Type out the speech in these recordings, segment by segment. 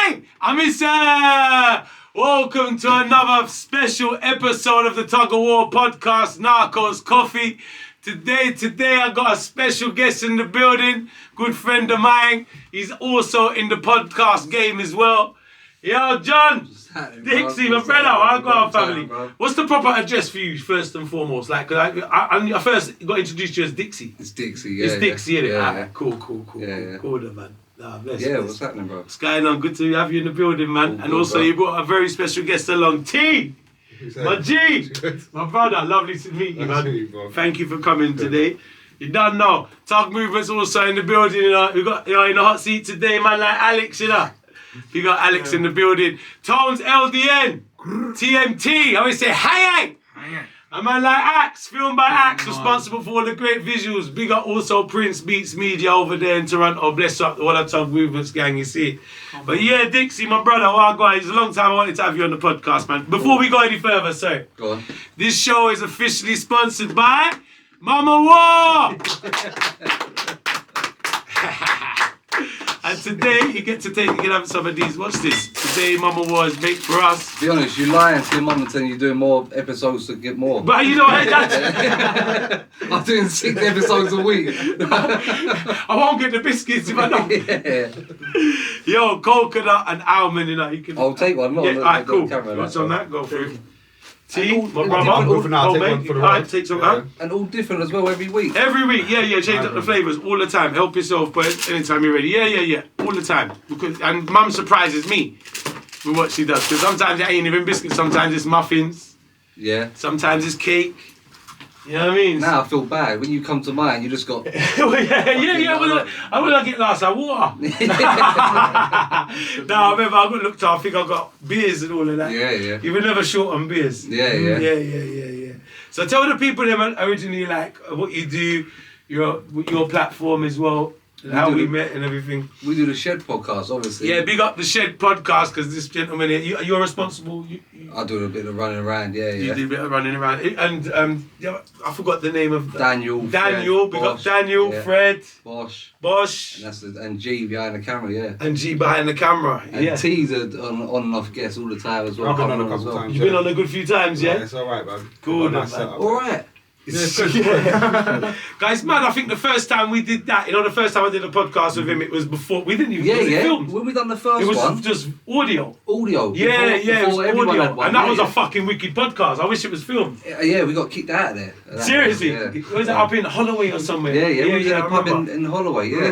Hey! Welcome to another special episode of the Tuggawar podcast, Narcos Coffee. Today I got a special guest in the building, good friend of mine. He's also in the podcast game as well. Yo, John, Dixie, my brother, I got our family. What's the proper address for you, first and foremost? Like, I first got introduced to you as Dixie. It's Dixie, yeah. It's Dixie, innit? Yeah. Cool. Yeah. Cool, man. Bless. What's happening, bro? What's going on? Good to have you in the building, man. And also, you brought a very special guest along, T. My G, my brother. Lovely to meet you, man. Thank you for coming today. You don't know. Tug Movement's also in the building. You know, we got in the hot seat today, man. Like Alex, you know. We got Alex in the building. Tonez, LDN, TMT. I always say, hey. A man like Axe, filmed by Axe, responsible for all the great visuals. Big up also Prince Beats Media over there in Toronto. Bless up all that Tug Movements gang, you see. But yeah, Dixie, my brother, guys, it's a long time I wanted to have you on the podcast, man. Before we go any further, sir. Go on. This show is officially sponsored by Mama War! And today you get to have some of these. What's this? Today Mama War is baked for us. Be honest, you're lying to your mum and telling you're doing more episodes to get more. But you know what? I'm doing 6 episodes a week. I won't get the biscuits if I don't. Yeah. Yo, coconut and almond, you know. You can. I'll take one. Not yeah, on the, alright, cool. camera, What's on that? Go through. Tea, all- my all brother. different- for now, take one for the Alright, road. take some. Yeah. And all different as well every week. Every week, yeah, change up the flavours all the time. Help yourself, but anytime you're ready. Yeah, all the time. And Mum surprises me with what she does. Because sometimes it ain't even biscuits, sometimes it's muffins, Yeah. sometimes it's cake. You know what I mean? Now I feel bad. When you come to mine, you just got... yeah. When I get glass of water. No, I remember I got looked at, I think I got beers and all of that. Yeah. You were never short on beers. Yeah. Yeah. So tell the people them originally like what you do, your platform as well, and how we met and everything. We do the Shed podcast, obviously. Yeah, big up the Shed podcast because this gentleman here, you're responsible. I do a bit of running around, yeah. You do a bit of running around. And I forgot the name of Daniel, big up Bosch, Daniel, yeah. Fred, Bosch. And G behind the camera, yeah. And G behind the camera. And Yeah. T's on and off guests all the time as well. I've been on a Coming couple times. You've been on a good few times, yeah? It's alright, man. Cool, Nice man. setup. Alright. Yeah. Guys, man, I think the first time we did that, the first time I did a podcast with him, it was before, we didn't even film. When we done the first It was one, just audio. audio. Yeah, it was everyone audio. had one. And that Yeah, was yeah. a fucking wicked podcast. I wish it was filmed. Yeah, we got kicked out of there. Seriously? Yeah. Was it up in Holloway or somewhere? Yeah, we was in I a pub remember. in Holloway, yeah.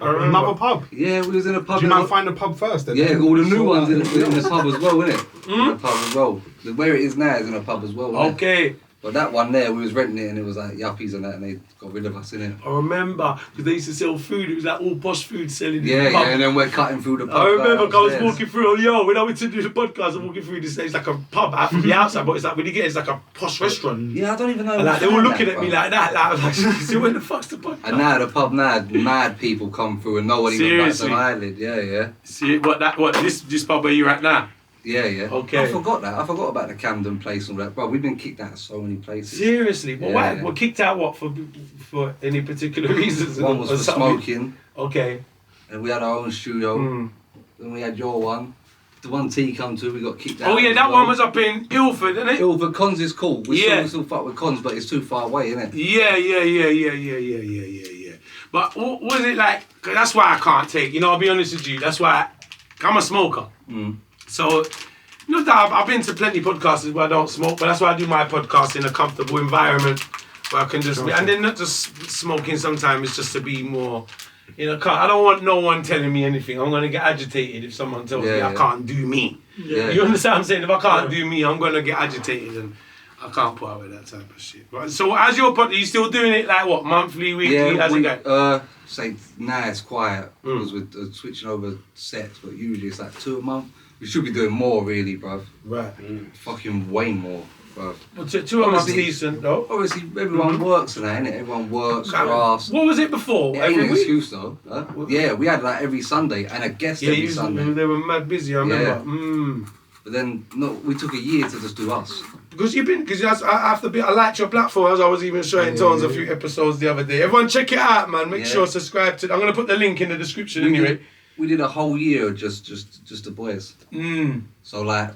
Another pub. Yeah, we was in a pub. Do you man find a pub first then? Yeah, all the new ones in the pub as well, innit? In the pub as well. Where it is now is in a pub as well, innit? Okay. But that one there, we was renting it and it was like yuppies and that, and they got rid of us, innit? I remember, because they used to sell food. It was like all posh food selling in Yeah, the pub. and then we're cutting through the pub. I remember like, I was upstairs. walking through, when I went to do the podcast, I'm walking through this, it's like a pub out from the outside, but it's like when you get it's like a posh restaurant. Yeah, I don't even know. And like, they were looking at me bro. like that, like, I was like, so where the fuck's the podcast? And now the pub now, mad people come through and no one even bats an eyelid. Yeah. See, this pub where you're at now? Yeah. Okay. I forgot that. I forgot about the Camden place and all that. Bro, we've been kicked out of so many places. Seriously? Well, why? Yeah. Well, kicked out what? For any particular reasons? One was Or for something? smoking, Okay. and we had our own studio. Then we had your one. The one T come to, we got kicked out. Oh yeah, as that well. one was up in Ilford, isn't it? Ilford. Cons is cool. We Yeah. still fuck with Cons, but it's too far away, isn't it? Yeah. But what was it like? 'Cause that's why I can't take. I'll be honest with you. That's why I'm a smoker. So, I've been to plenty of podcasts where I don't smoke, but that's why I do my podcast in a comfortable environment where I can just be, and then not just smoking sometimes, it's just to be more, I don't want no one telling me anything. I'm going to get agitated if someone tells me I can't do me. Yeah. You understand what I'm saying? If I can't do me, I'm going to get agitated and I can't put up with that type of shit. Right? So as your podcast, are you still doing it like what, monthly, weekly? How's it going? Say now it's quiet because we're switching over sets, but usually it's like 2 a month. We should be doing more, really, bruv. Right. Fucking way more, bruv. Well, 2 a month's Obviously- decent though. Obviously, everyone works and that, innit? Everyone works, grafts. What was it before? It ain't Every an week? excuse though. Huh? Yeah, we had like every Sunday and a guest every Sunday. They were mad busy, I remember. But then we took a year to just do us. Because I liked your platform, as I was even showing Tonez a few episodes the other day. Everyone check it out, man. Make sure subscribe to. I'm gonna put the link in the description anyway. we did a whole year of just the boys. So like,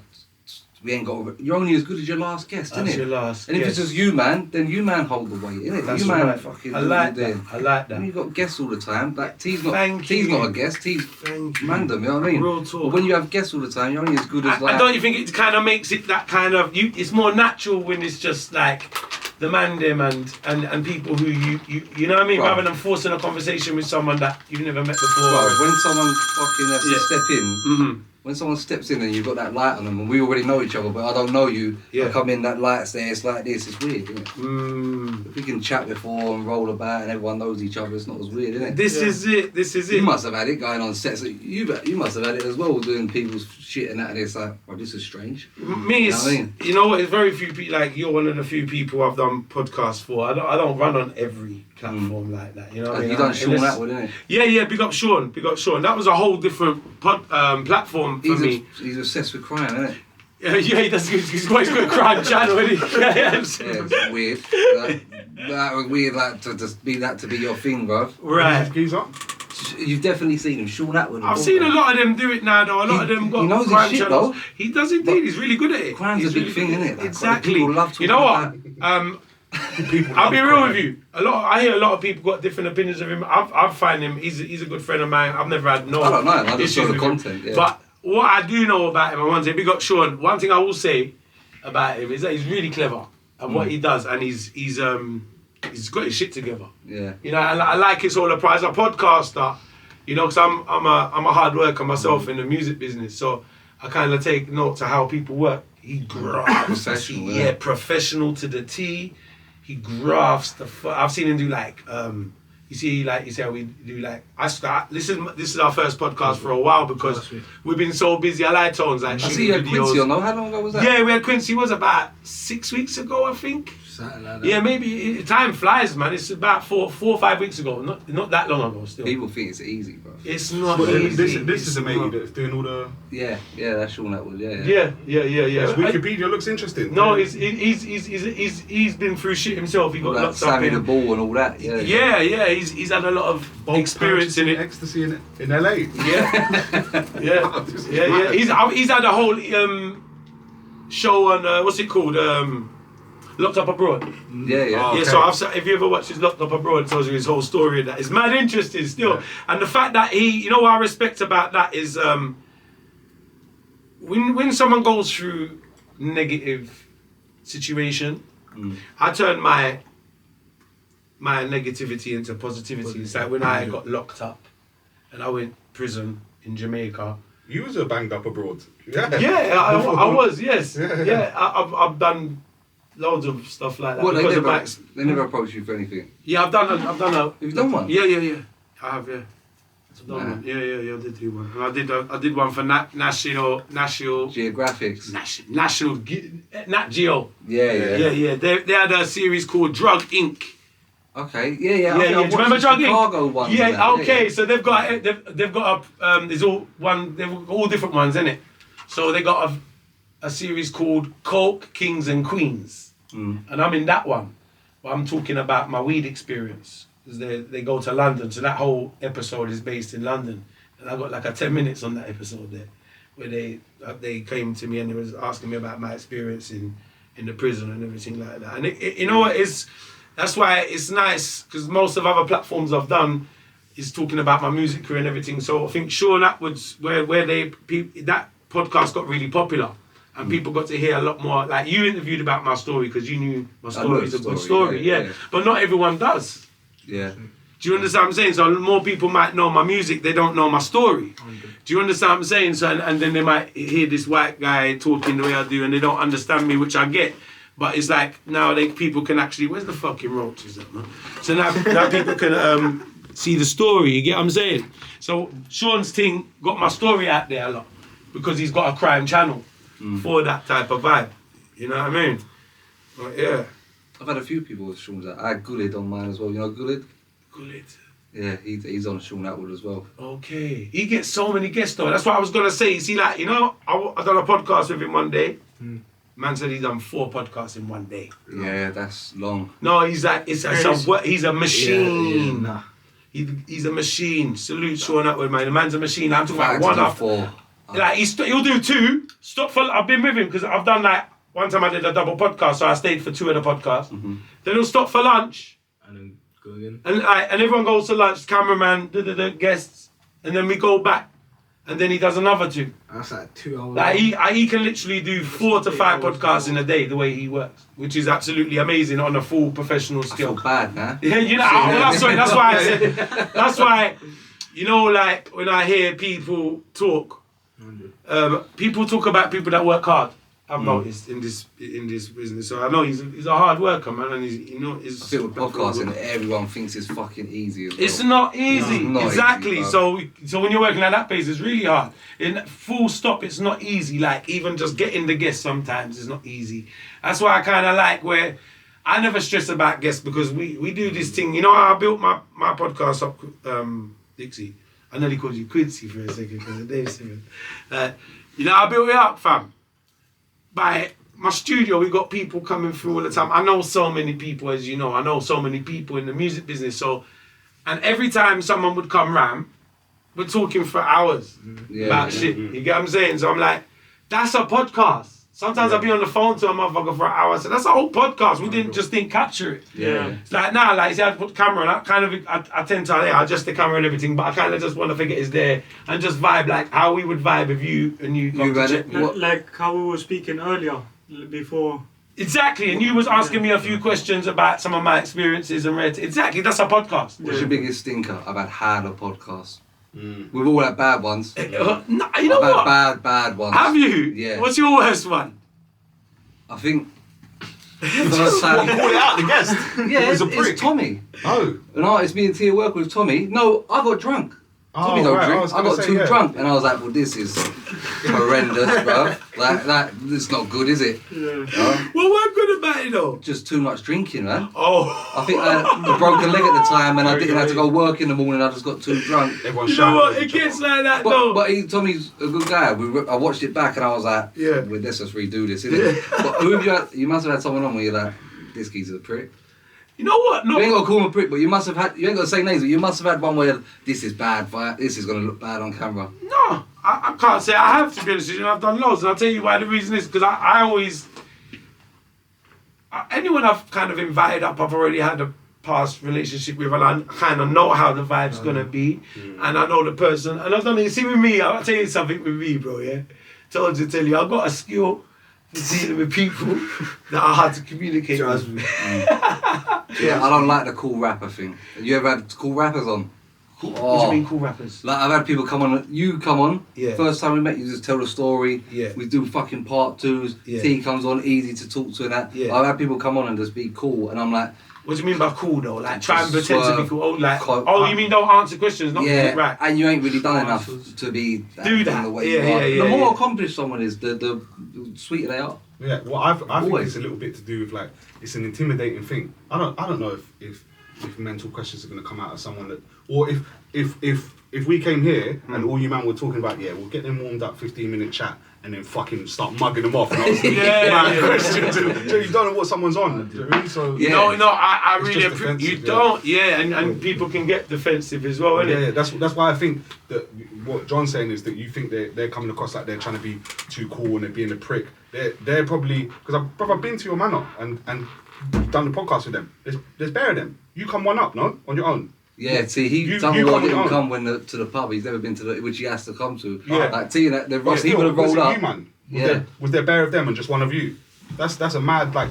we ain't got. You're only as good as your last guest, That's innit? your last And if guest. it's just you, man, then you, man, hold the weight, innit? That's you, man, right. fucking. I do like what you're that. doing. I like that. And you got guests all the time. Like T's not. Thank T's you. not a guest. T's Thank you. random. You know what I mean? Real talk. But when you have guests all the time, you're only as good as like. I don't you think it kind of makes it that kind of it's more natural when it's just like the man them and people who you know what I mean, Right. rather than forcing a conversation with someone that you've never met before. Well, when someone fucking has to step in, Mhm. when someone steps in and you've got that light on them, and we already know each other, but I don't know you, Yeah. I come in, that light's there, it's like this, it's weird, isn't it? If we can chat before and roll about and everyone knows each other, it's not as weird, isn't it? This is it. You must have had it going on sets. You must have had it as well, doing people's shit and that, and it's like, oh, this is strange. Me, You know what I mean? you know what? It's very few people. Like you're one of the few people I've done podcasts for. I don't run on every platform like that. You know what I mean? You done Sean Unless- Atwood, innit? Yeah. Big up Sean. That was a whole different platform for me. He's obsessed with crime, isn't it? Yeah, he does. He's got a crime channel, isn't he? Yeah. Yeah, it's weird. That was weird, like to be your thing, bro. Right. Geezer. You've definitely seen him, Sean Atwood. I've seen a lot of them do it now, though. A lot of them got he knows his crime shit, channels. though. He does indeed. He's really good at it. Crime's He's a big really thing, good at innit? it. Like, Exactly. people love talking You know what? about I'll be real with you. I hear a lot of people got different opinions of him. I find him. He's a good friend of mine. I've never had no. I don't know. I just issues saw the with him. content. Yeah. But what I do know about him, I want to say, big up Sean. One thing I will say about him is that he's really clever at what he does, and he's got his shit together. Yeah. You know, I like his whole approach as a podcaster. You know, because I'm a hard worker myself in the music business, so I kind of take note to how people work. He grafts, Professional, yeah, professional to the T. He grafts I've seen him do like, you see how we do like. This is our first podcast for a while because we've been so busy. I like Tonez, like I see shooting you had videos. Quincy on, though. How long ago was that? Yeah, we had Quincy. Was about 6 weeks ago, I think. Something like that. Yeah, maybe time flies, man. It's about 4 or 5 weeks ago. Not that long ago. Still, People think it's easy, bro. it's not But easy. this is a It's mate not. that's doing all the. Yeah, that's Sean Atwood. Yeah. Yeah. Wikipedia looks interesting. No, he's been through shit himself. He got Like locked up Sammy in. the Ball and all that. Yeah. Yeah. He's had a lot of experience in it. Ecstasy in LA. Yeah. He's had a whole show on what's it called? Locked Up Abroad. Yeah. Oh, Yeah, okay. so if you ever watch his Locked Up Abroad, it tells you his whole story. That it's mad interesting still, and the fact that you know what I respect about that is when someone goes through negative situation, I turn my negativity into positivity. It's like when I got locked up, and I went prison in Jamaica. You was a banged up abroad. Yeah. Yeah, I was. Yes. Yeah. Yeah, I've done loads of stuff like that. Well, because of my they never approached you for anything. Yeah, I've done a. You've done one? Yeah. I have, yeah. I've done one. Yeah, I did do one. And I did one for National Geographics. Nat Geo. Yeah. Yeah. They had a series called Drug Inc. Okay. Yeah. Yeah. I Do you remember watched Drug the Inc? Chicago ones. Yeah. and that, Okay. So they've got there's all different ones in it. So they got a series called Coke Kings and Queens, and I'm in that one. But I'm talking about my weed experience. Because they go to London, so that whole episode is based in London, and I got like a 10 minutes on that episode there, where they came to me and they was asking me about my experience in the prison and everything like that. And you know what is, that's why it's nice because most of other platforms I've done is talking about my music career and everything. So I think Sean Atwood's where that podcast got really popular. And people got to hear a lot more. Like you interviewed about my story because you knew my story is a good story. Yeah. But not everyone does. Yeah. Do you understand what I'm saying? So more people might know my music, they don't know my story. Do you understand what I'm saying? So and then they might hear this white guy talking the way I do and they don't understand me, which I get. But it's like now people can actually, where's the fucking roaches at, man? So now people can see the story, you get what I'm saying? So Sean's thing got my story out there a lot because he's got a crime channel for that type of vibe. You know what I mean? But yeah. I've had a few people with Sean's. I had Gulid on mine as well. You know Gulid? Good. Yeah, he's on Sean Atwood as well. Okay. He gets so many guests though. That's what I was going to say. You see, like, you know, I done a podcast with him one day. Man said he's done 4 podcasts in one day. Yeah, that's long. No, he's like, he's a machine. He's a machine. Salute Sean Atwood, man. The man's a machine. I'm talking about Five to one do after. four. Like he'll do two. Stop for. I've been with him because I've done like one time I did a double podcast, so I stayed for 2 of the podcasts. Then he'll stop for lunch, And then go again. and everyone goes to lunch. Cameraman, the guests, and then we go back, and then he does another 2. That's like 2 hours. Like he can literally do 4 to 5 podcasts in a day the way he works, which is absolutely amazing on a full professional I feel scale. bad, man. Yeah, you know, that's why I said, that's why, you know, like when I hear people talk, people talk about people that work hard. I've noticed in this business, so I know he's a hard worker, man, and he's. I feel with podcasting, everyone thinks it's fucking easy as well. It's not easy, It's not exactly. easy, so when you're working at that pace, it's really hard. In full stop, it's not easy. Like even just getting the guests sometimes is not easy. That's why I kind of like where I never stress about guests because we do this thing. You know how I built my podcast up, Dixie. I nearly called you Quincy for a second because of Dave Simmons. You know, I built it up, fam. By my studio, we got people coming through all the time. I know so many people, as you know. I know so many people in the music business. So, and every time someone would come round, we're talking for hours about shit. You get what I'm saying? So I'm like, that's a podcast. Sometimes I'll be on the phone to a motherfucker for an hour. So that's a whole podcast. We didn't capture it. Yeah. It's like now, like see, I put the camera on. I tend to adjust the camera and everything, but I kind of just want to figure it's there and just vibe like how we would vibe if you come to check me. Like how we were speaking earlier, before. Exactly, and you was asking me a few questions about some of my experiences and exactly, that's a podcast. What's your biggest stinker? I've had a podcast. We've all had bad ones. No, you know I've what? had bad ones. Have you? Yeah. What's your worst one? I think first time. You called it out, the guest. Yeah, It was a prick. it's Tommy. Oh. An artist me and Tia work with Tommy. No, I got drunk. Tommy don't drink. I got too drunk, and I was like, "Well, this is horrendous, bro. Like, it's not good, is it?" Yeah. Well, what good about it though? Just too much drinking, man. Oh. I think I had a broken leg at the time, and I didn't have to go work in the morning. I just got too drunk. Everyone You know what? It gets like that though. But Tommy's a good guy. I watched it back, and I was like, Yeah. well, let's just redo this, innit? But who have you had? You must have had someone on where you're like, this geezer's a prick. You know what? No. You ain't got to call him a prick, but you must have had. You ain't got to say names, but you must have had one where this is bad. This is gonna look bad on camera. No, I can't say I have, to be honest with you. I've done loads, and I'll tell you why the reason is because I always. Anyone I've kind of invited up, I've already had a past relationship with, and I kind of know how the vibe's gonna be, and I know the person, and I've done it. See, with me, I'll tell you something with me, bro, yeah? Tell you, I've got a skill for dealing with people that are hard to communicate with. Yeah, I don't like the cool rapper thing. You ever had cool rappers on? What do you mean cool rappers? Like I've had people come on. You come on. Yeah. First time we met, you just tell the story. Yeah. We do fucking part 2s. Yeah. T comes on, easy to talk to and that. Yeah. I've had people come on and just be cool, and I'm like, What do you mean by cool though? Like try and Just pretend to be swerve. cool. Oh, like Co- you mean don't answer questions, not yeah, right? and you ain't really done enough to be Do that. the way Yeah, you are. yeah, The more yeah. accomplished someone is, the sweeter they are. Yeah, well, I think Always. it's a little bit to do with like it's an intimidating thing. I don't know if mental questions are going to come out of someone that, or if we came here and all you man were talking about, yeah, we'll get them warmed up, 15-minute chat, and then fucking start mugging them off and asking questions. And, you don't know what someone's on. Do you know what I mean? So Yeah. No, I It's really just appreciate you. defensive, Don't, and people can get defensive as well, innit? yeah, that's why I think that what John's saying is that you think they're coming across like they're trying to be too cool and they're being a prick. They're probably, because I've been to your manor and done the podcast with them. There's better them. You come one up, no, on your own. Yeah, see, You done come what on your didn't own. come to the pub. He's never been to which he has to come to. Yeah. Like T, the Ross, he Yeah, would have was rolled it up. You, man? Yeah. Was there bear of them and just one of you? That's a mad like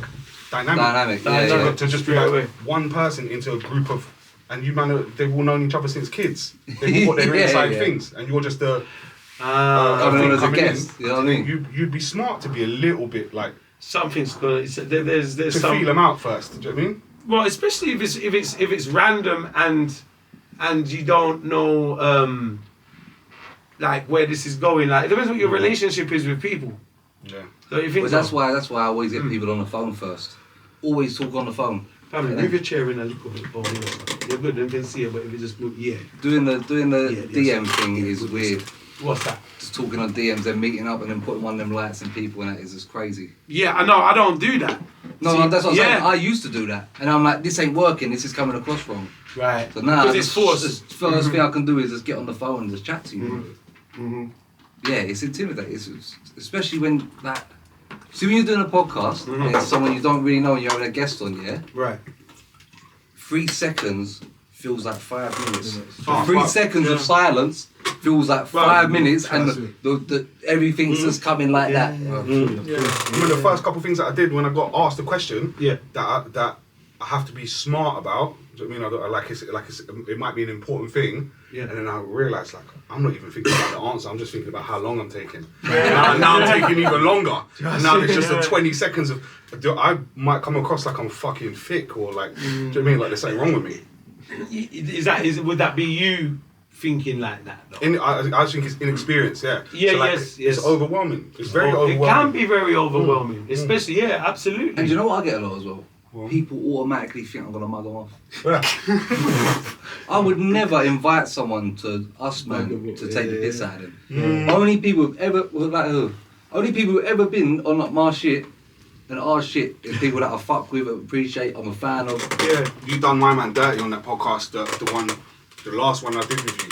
dynamic. Yeah. To just be like one person into a group of, and you man, they've all known each other since kids. They've all got their Yeah, inside yeah. things, and you're just a Coming thing on as a coming guest, in. you know what I mean? You'd be smart to be a little bit like Something's gonna. There's to some. feel them out first. Do you know what I mean? Well, especially if it's random and you don't know like where this is going. Like it depends what your relationship is with people. Yeah. So you think But that's why I always get people on the phone first. Always talk on the phone. Family, move your chair in a little bit. Oh, you're good. They can see it, but if you just move, yeah. Doing the Yeah, DM thing is weird. What's that? Just talking on DMs, then meeting up and then putting one of them lights and people and that is just crazy. Yeah, I know. I don't do that. No, See, that's what I'm saying. yeah. I used to do that. And I'm like, this ain't working, this is coming across wrong. Right. So now, because it's forced. the first thing I can do is just get on the phone and just chat to you. Mm-hmm. Yeah, it's intimidating, especially when like. See, when you're doing a podcast and it's someone you don't really know and you're having a guest on, yeah. Right. 3 seconds feels like 5 minutes. Oh, 3 seconds of silence feels like 5 minutes, and the everything's just coming like that. I mean, the first couple of things that I did when I got asked the question, that I have to be smart about. Do you know what I mean? It might be an important thing, and then I realised like I'm not even thinking about the answer. I'm just thinking about how long I'm taking. Now I'm taking even longer. And now it's just a 20 seconds of. I might come across like I'm fucking thick or like. Do you know what I mean? Like there's something wrong with me. Would that be you thinking like that though? I think it's inexperience. Yeah. Yeah. So, like, yes. It's overwhelming. It's very overwhelming. It can be very overwhelming, especially absolutely. And you know what I get a lot as well? People automatically think I'm gonna mug them off. I would never invite someone to us, man, to take the piss out of them. Only people who've ever been on like my shit and our shit is people that I fuck with, appreciate, I'm a fan of. Yeah, you done my man dirty on that podcast, the last one I did with you.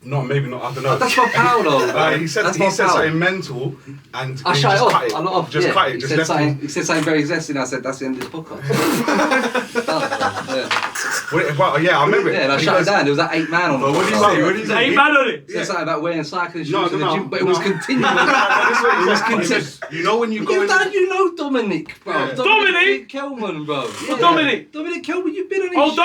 Maybe not. I don't know. That's my power though. He said something mental, and I shut it off. Just cut it. He Just said left something. He said something very zesty, and I said that's the end of this podcast. I remember it. Yeah, and I shut it down. There was that 8 man on. What did he say? What did he say? 8 man on it. He said something about wearing cycling shoes in the gym, but it was continuous. It was continuous. You know when you go. You know Dominic, bro. Yeah. Dominic Kelman, bro. Yeah. Dominic. Dominic Kelman, you've been on his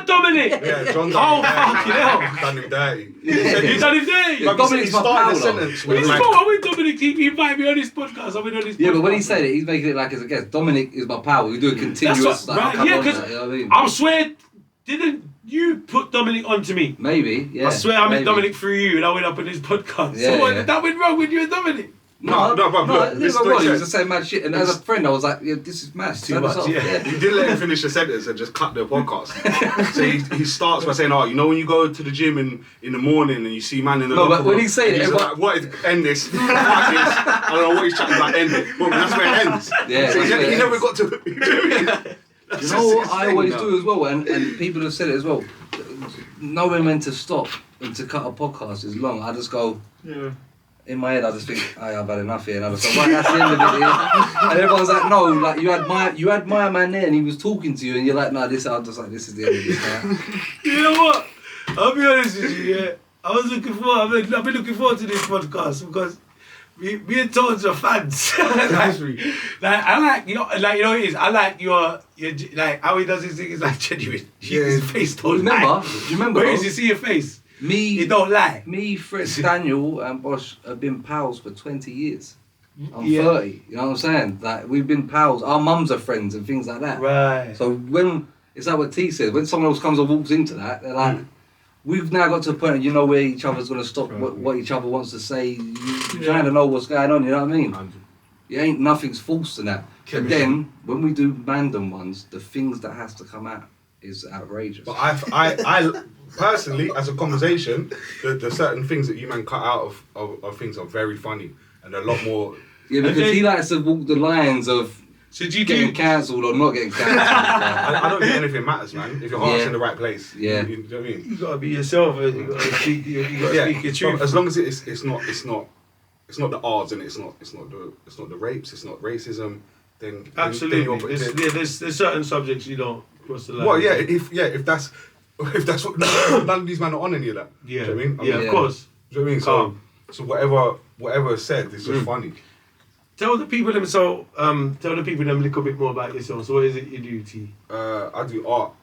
Dominic. Yeah, John. Oh, fucking hell. Done him dirty. You done him there. Yeah, Dominic's my started pal, the sentence He's with like, I'm with Dominic. He invited me on his podcast. I've been on his podcast. Yeah, but when he said it, he's making it like as a guest. Dominic is my pal. We do a continuous. Right, yeah, because you know what I mean? I swear, didn't you put Dominic onto me? Maybe, yeah. I swear I met Dominic through you and I went up on his podcast. Yeah, So what, that went wrong with you and Dominic? No, but look, it was the same mad shit. And as a friend, I was like, yeah, this is mad. Too much, yeah. You didn't let him finish the sentence and just cut the podcast. So he starts by saying, you know when you go to the gym in the morning and you see man in the locker but when room, he said it, he's like, what is, end this, fuck this, I don't know what he's chatting about, end it. But that's where it ends. Yeah, so he never got to, you know what I always do as well, and people have said it as well, knowing when to stop and to cut a podcast is long. I just go, in my head I just think, I've had enough here, and I just go, right, that's the end of it here. And everyone's like, no, like you had my man there and he was talking to you and you're like, no, this is the end of this now. You know what? I'll be honest with you, yeah. I've been looking forward to this podcast because me and Tonez are fans. I like you know what it is. I like your like how he does his thing is like genuine. His face don't lie. Do you remember? Where is you see your face? You don't lie. Me, Fred, Daniel, and Bosch have been pals for 20 years. I'm 30. You know what I'm saying? Like we've been pals. Our mums are friends and things like that. Right. So when it's like what T said, when someone else comes and walks into that, they're like. We've now got to a point where you know where each other's going to stop, what each other wants to say. You kind of know what's going on, you know what I mean? Nothing's false in that. But then, when we do random ones, the things that has to come out is outrageous. But I personally, as a conversation, the certain things that you man cut out of things are very funny and a lot more. Yeah, because he likes to walk the lines of getting cancelled or not getting cancelled. I don't think anything matters, man. If your heart's in the right place, you know what I mean. You gotta be yourself. You gotta speak. You gotta speak your truth. As long as it's not the odds and it's not the rapes, it's not racism. Then absolutely. There's certain subjects you don't cross the line. Well, yeah. If that's what none of these men are on any of that. Yeah. Do you know what I mean? Of course. Do you know what I mean? So whatever is said is just funny. Tell the people a little bit more about yourself. So what is it you do, T? I do art.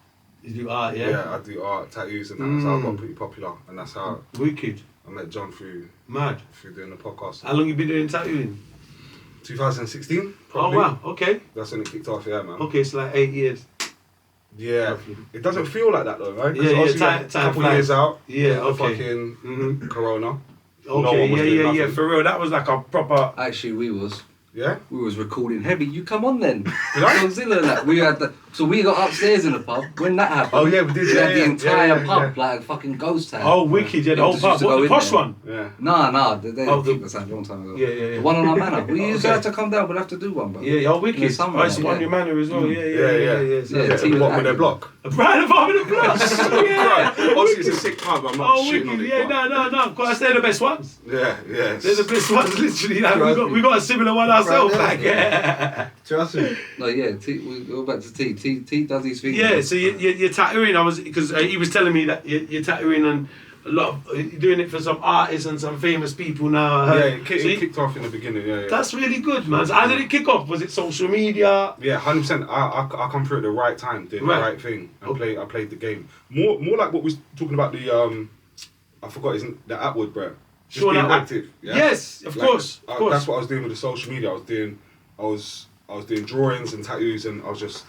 You do art, yeah? Yeah, I do art, tattoos and that. That's how I got pretty popular. And that's how Wicked. I met John through doing the podcast. How long you been doing tattooing? 2016, probably. Oh wow, okay. That's when it kicked off, yeah, man. Okay, so like 8 years. Yeah. It doesn't feel like that though, right? Yeah, a couple years out. Yeah, okay. Fucking Corona. Okay, yeah, for real. That was like a proper... Actually, we was. Yeah? We was recording heavy. You come on then. Did I? Godzilla and that. We got upstairs in the pub when that happened. Oh yeah, we did. We Yeah, had the yeah, entire yeah, pub yeah. like a fucking ghost town. Oh, wicked, yeah, the whole Just pub. used to What, go the in posh there. one? Yeah. Nah, they Oh, keep us out a long time ago. Yeah. The one on our manor. We used to Okay. have to come down. We'll have to do one, bro. Yeah, oh, wicked. In the summer, Oh, it's the one yeah. in your manor as well. Yeah. Yeah, T was what with their active. block? Right above the block. Yeah. Obviously, it's a sick pub. I'm not Oh, shitting on wicked. it. Yeah, but- no. Quite, they're the best ones. Yeah. They're the best ones, literally. Like, we got a similar one ourselves. Right, Like, yeah. Trust me. No, yeah. We go back to T. T does these things. Yeah, so you're tattooing. Because he was telling me that you're tattooing and a lot of you're doing it for some artists and some famous people now. Yeah, it kicked off in the beginning. Yeah. That's really good, man. So how did it kick off? Was it social media? Yeah, 100%. I come through at the right time, doing the right thing, and I played the game. More like what we was talking about the I forgot the Atwood, bro. Just Sean being Atwood. active. Yeah? Yes, of course. That's what I was doing with the social media. I was doing drawings and tattoos, and I was just.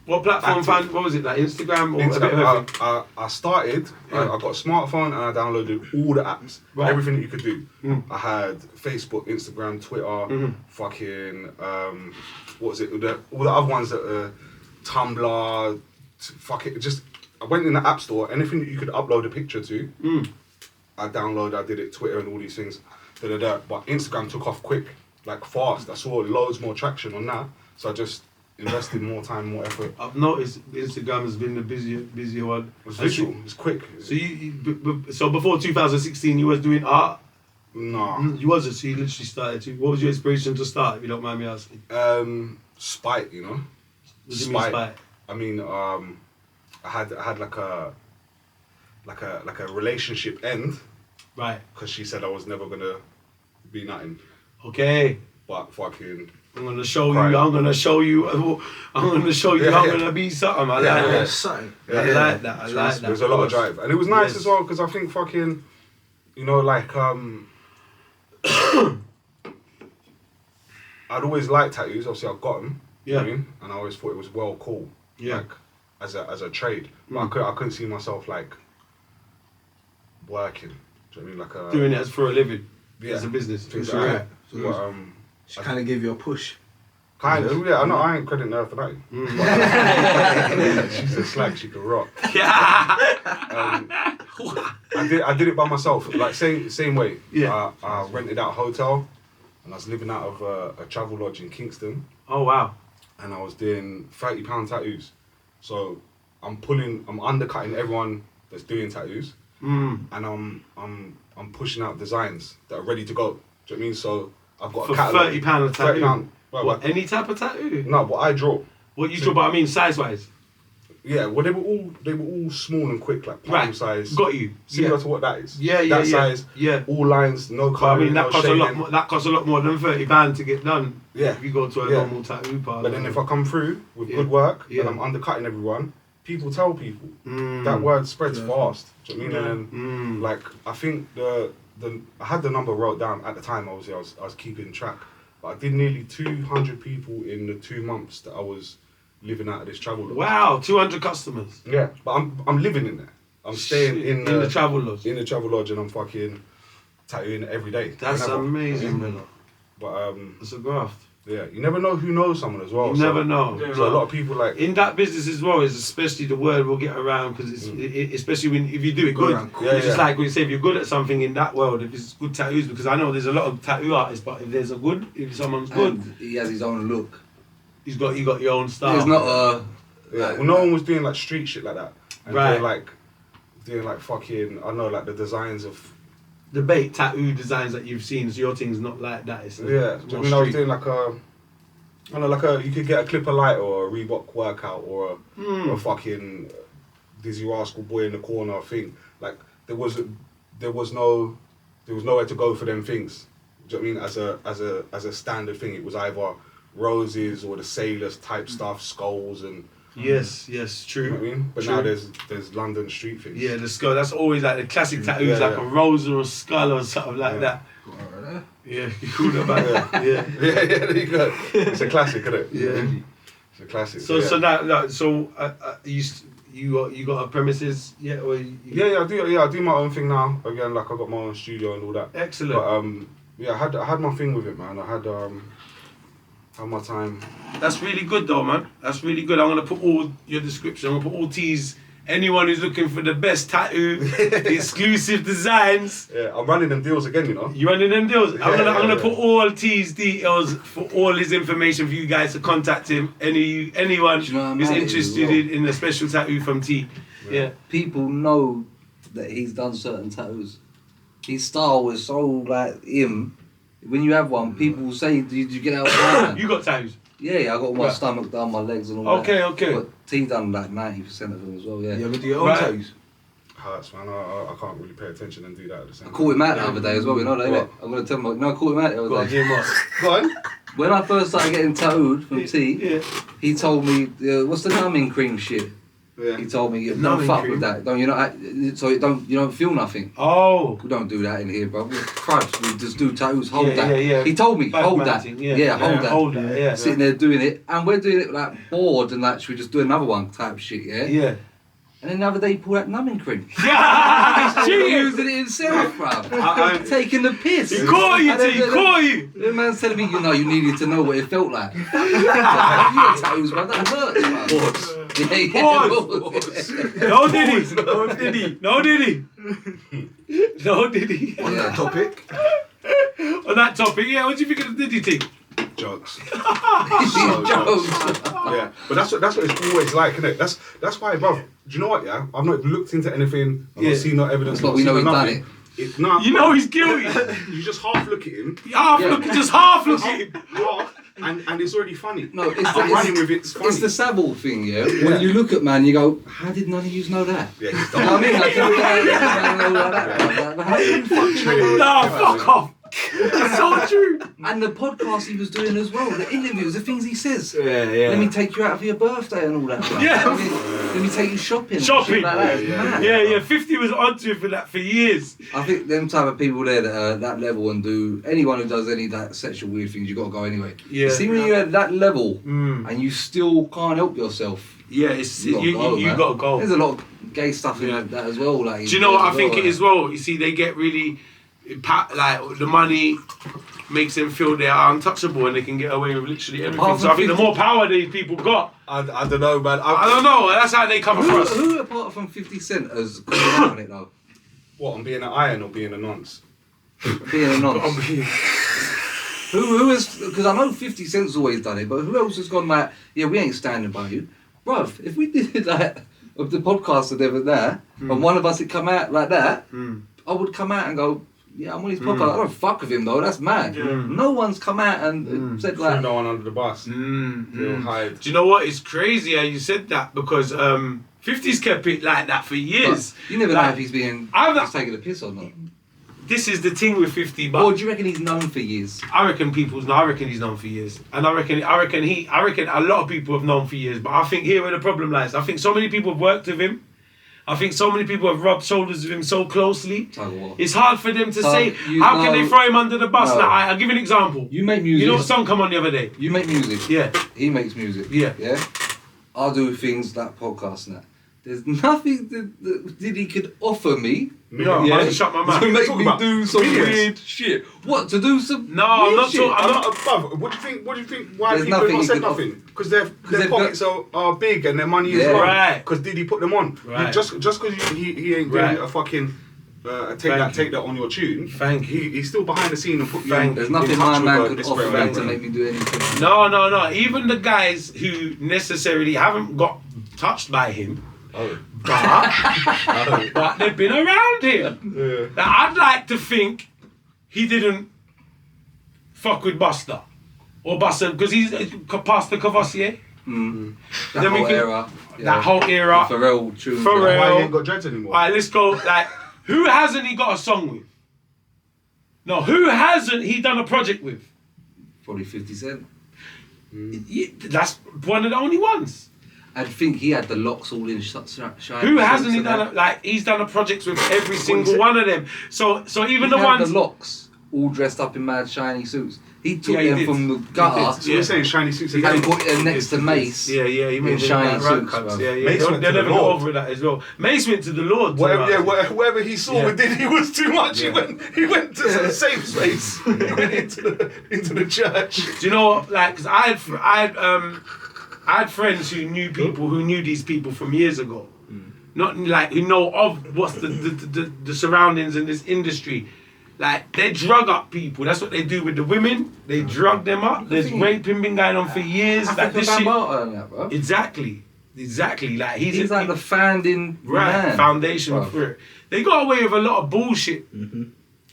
What platform? Active. What was it? Like Instagram or a bit of Instagram. everything? I started. Yeah. I got a smartphone and I downloaded all the apps, Right. everything that you could do. Mm. I had Facebook, Instagram, Twitter, fucking what was it? All the other ones that Tumblr, just. I went in the app store. Anything that you could upload a picture to, I downloaded. I did it. Twitter and all these things. But Instagram took off quick, like fast. I saw loads more traction on that, so I just invested more time, more effort. I've noticed Instagram has been the busier one. It's visual. It's quick. So so before 2016, you was doing art. Nah. You wasn't. So you literally started to. What was your inspiration to start? If you don't mind me asking. Spite, you know. What do you mean spite? I mean, I had like a relationship end Right. because she said I was never gonna be nothing, Okay. but fucking. I'm gonna show Right. you. I'm gonna show you. I'm gonna be something. I like that. Something. I like that. I like that. There's a lot of drive, and it was nice Yes. as well because I think fucking, you know, like I'd always liked tattoos. Obviously, I got them. You know what I mean? And I always thought it was well cool. Yeah. Like as a trade, but I couldn't see myself like working. Do you know what I mean? Like Doing it as for a living. Yeah. As a business. Things Sure. like that. But, She kind of gave you a push. kind of, yeah. I ain't crediting her for that. She's a slag. She can rock. I did it by myself. Like same way. Yeah. I rented out a hotel, and I was living out of a travel lodge in Kingston, Oh wow. and I was doing £30 tattoos. So I'm undercutting everyone that's doing tattoos, and I'm pushing out designs that are ready to go. Do you know what I mean? So I've got For a catalogue. £30 a tattoo. £30. Well, What? Any type of tattoo? no, what I draw. What you talk about? I mean, size wise. Yeah, well, they were all small and quick, like palm Right. size. Got you. Similar Yeah. to what that is. Yeah. That size. Yeah. All lines, no But I colour, mean, that no costs a shading. lot more. That costs a lot more than £30 to get done. Yeah. If you go to a Yeah. normal tattoo parlor. But then if I come through with Yeah. good work Yeah. and I'm undercutting everyone, people tell people. Mm. That word spreads fast. Do you know what I mean? And Mm. then, like, I think I had the number wrote down at the time. Obviously, I was keeping track, but I did nearly 200 people in the 2 months that I was living out of this travel lodge. Wow, 200 customers. Yeah, but I'm living in there. I'm staying Shit, in the travel lodge. in the travel lodge, and I'm fucking tattooing every day. That's whenever. amazing, man. But It's a graft. yeah, you never know who knows someone as well. You so, never know. Yeah. So a lot of people like. In that business as well, is especially the word will get around because it's especially if you do it Go good. around. Yeah, It's just yeah. like we say, if you're good at something in that world, if it's good tattoos, because I know there's a lot of tattoo artists, but if someone's good, And he has his own look. you got your own style. It's not a. Yeah, well, no one was doing like street shit like that. And Right. doing like fucking, I don't know, like the designs of. the bait tattoo designs that you've seen. So your thing's not like that. It's Yeah, more I mean, I was street. doing like I don't know, you could get a Clipper Light or a Reebok workout or a fucking Dizzy Rascal Boy in the corner thing. Like, there was nowhere to go for them things. Do you know what I mean? As a standard thing, it was either roses or the sailors type stuff, skulls and. Yes, true. You know what I mean? But True. now there's London street things. Yeah, the skull. That's always like the classic tattoos, Yeah, like yeah. a rose or a skull or something like that. Yeah, you cool about that. Yeah. Yeah, there you go. It's a classic, isn't it? Yeah. It's a classic. So yeah. you got a premises? Yeah. Or Yeah, I do my own thing now. Again, like I got my own studio and all that. Excellent. But Yeah, I had my thing with it, man. I had my time. That's really good though, man. That's really good. I'm gonna put all your description. I'm gonna put all T's. Anyone who's looking for the best tattoo, the exclusive designs. Yeah, I'm running them deals again, you know. You running them deals? I'm gonna put all T's details for all his information for you guys to contact him. Anyone who's interested in a special tattoo from T. Yeah. People know that he's done certain tattoos. His style is so like him. When you have one, people will say, "Did you get out of that?" You got tattoos? Yeah, I got my stomach done, my legs and all that. Okay. But T done like 90% of them as well, yeah. You ever do your own tattoos? Hurts, man. I can't really pay attention and do that at the same time. I caught him out the other day as well, you know that, innit? I'm going to tell him, I caught him out the other day. Go on. When I first started getting tattooed from T, he told me, what's the numbing cream shit? Yeah. He told me, don't fuck with that. You don't feel nothing. Oh. We don't do that in here, bro. Christ, we just do tattoos, hold that. Yeah. He told me, hold that. Hold that. Yeah. Sitting there doing it, and we're doing it like bored and like, should we just do another one type shit, yeah? Yeah. And then the other day he pulled out numbing cream. Yeah, He's using it himself, bruv. I'm taking the piss. He caught you, T, caught you. The man's telling me, you needed to know what it felt like. You got tattoos, bruv, that hurts, bruv. Pause. No Diddy. On that topic. On that topic, yeah, what do you think of the Diddy thing? Jokes. Jokes. Yeah, but that's what it's always like, innit? That's why, bruv. Do you know what? Yeah, I've not looked into anything. I've not seen no evidence. But we know he's done it. You know he's guilty. You just half look at him. Just half look at him. And it's already funny. No, I'm running with it. It's funny. It's the Savile thing, yeah? When you look at man, you go, how did none of you know that? Yeah, he's You know what I mean? Like, how do you fuck know? Nah, fuck off. It's so true. And the podcast he was doing as well, the interviews, the things he says. Yeah. Let me take you out for your birthday and all that. Bro. Yeah. Let me take you shopping. Shopping. Like that. It's mad. Yeah. 50 was onto it for that for years. I think them type of people there that are at that level and do, anyone who does any of that sexual weird things, you got to go anyway. Yeah. See, when you're at that level and you still can't help yourself. Yeah, you got to go. There's a lot of gay stuff in that as well. Like, do you know what I think it is well? You see, they get really, like, the money makes them feel they are untouchable and they can get away with literally everything. So I think the more power these people got, I don't know, man. I don't know. That's how they come across. Who apart from 50 Cent has gone out on it though? What, on being an iron or being a nonce? Being a nonce. Who has? Because I know 50 Cent's always done it, but who else has gone like, yeah, we ain't standing by you, bruv? If we did like of the podcast together there, and one of us had come out like that, I would come out and go, yeah, I'm on his podcast. I don't fuck with him though. That's mad. No one's come out and said like, no one under the bus. Hide. Do you know what? It's crazy how you said that because 50's kept it like that for years. But you never know if he's being just taking a piss or not. This is the thing with 50, but or do you reckon he's known for years? I reckon he's known for years, and I reckon a lot of people have known for years. But I think here where the problem lies. I think so many people have worked with him. I think so many people have rubbed shoulders with him so closely. Tuggawar. It's hard for them to say how can they throw him under the bus. No. Now, I'll give you an example. You make music. You know what song come on the other day? You make music. Yeah. He makes music. Yeah. Yeah. I'll do things like podcasts and that. There's nothing that Diddy could offer me. No, I just shut my mouth. To make me do some weird shit. What, to do some I'm not shit? talking. I'm not above. What do you think? Why There's people have not nothing said you can nothing? Because their pockets are big and their money is Yeah. long. Right. Because Diddy put them on. Right. Just because he ain't doing a fucking take that on your tune. Thank you. He's still behind the scene and put you. There's nothing my man could offer me to make me do anything. No. Even the guys who necessarily haven't got touched by him. But they've been around him. Yeah. Now, I'd like to think he didn't fuck with Buster or Buster because he's Pastor Cavassier. That whole era. That whole era. Pharrell tune. Pharrell. Why he ain't got dreads anymore? Alright, let's go. Like, who hasn't he got a song with? No, who hasn't he done a project with? Probably 50 Cent. Yeah, that's one of the only ones. I think he had the locks all in shine. Who hasn't he done? He's done a project with every single one of them. So even the ones. The locks. all dressed up in mad shiny suits. He took Yeah, he them did. from the He gutter. did. So we're saying shiny suits And again. put them next to Mace. Yeah, he in made shiny rank suits. cuts. bruv. Yeah. Mace They'll went to never the go Lord. over with that as well. Mace went to the Lord. Whatever he saw with Diddy was too much. He went to the safe space. He went into the church. Do you know, like, 'cause I had friends who knew people who knew these people from years ago. Not like who know of what's the surroundings in this industry. Like, they drug up people. That's what they do with the women. They drug them up. There's raping been going on for years. Like African this shit. Bambaataa and that, bro. Exactly. Like He's like the founding right man. foundation bruv. for it. They got away with a lot of bullshit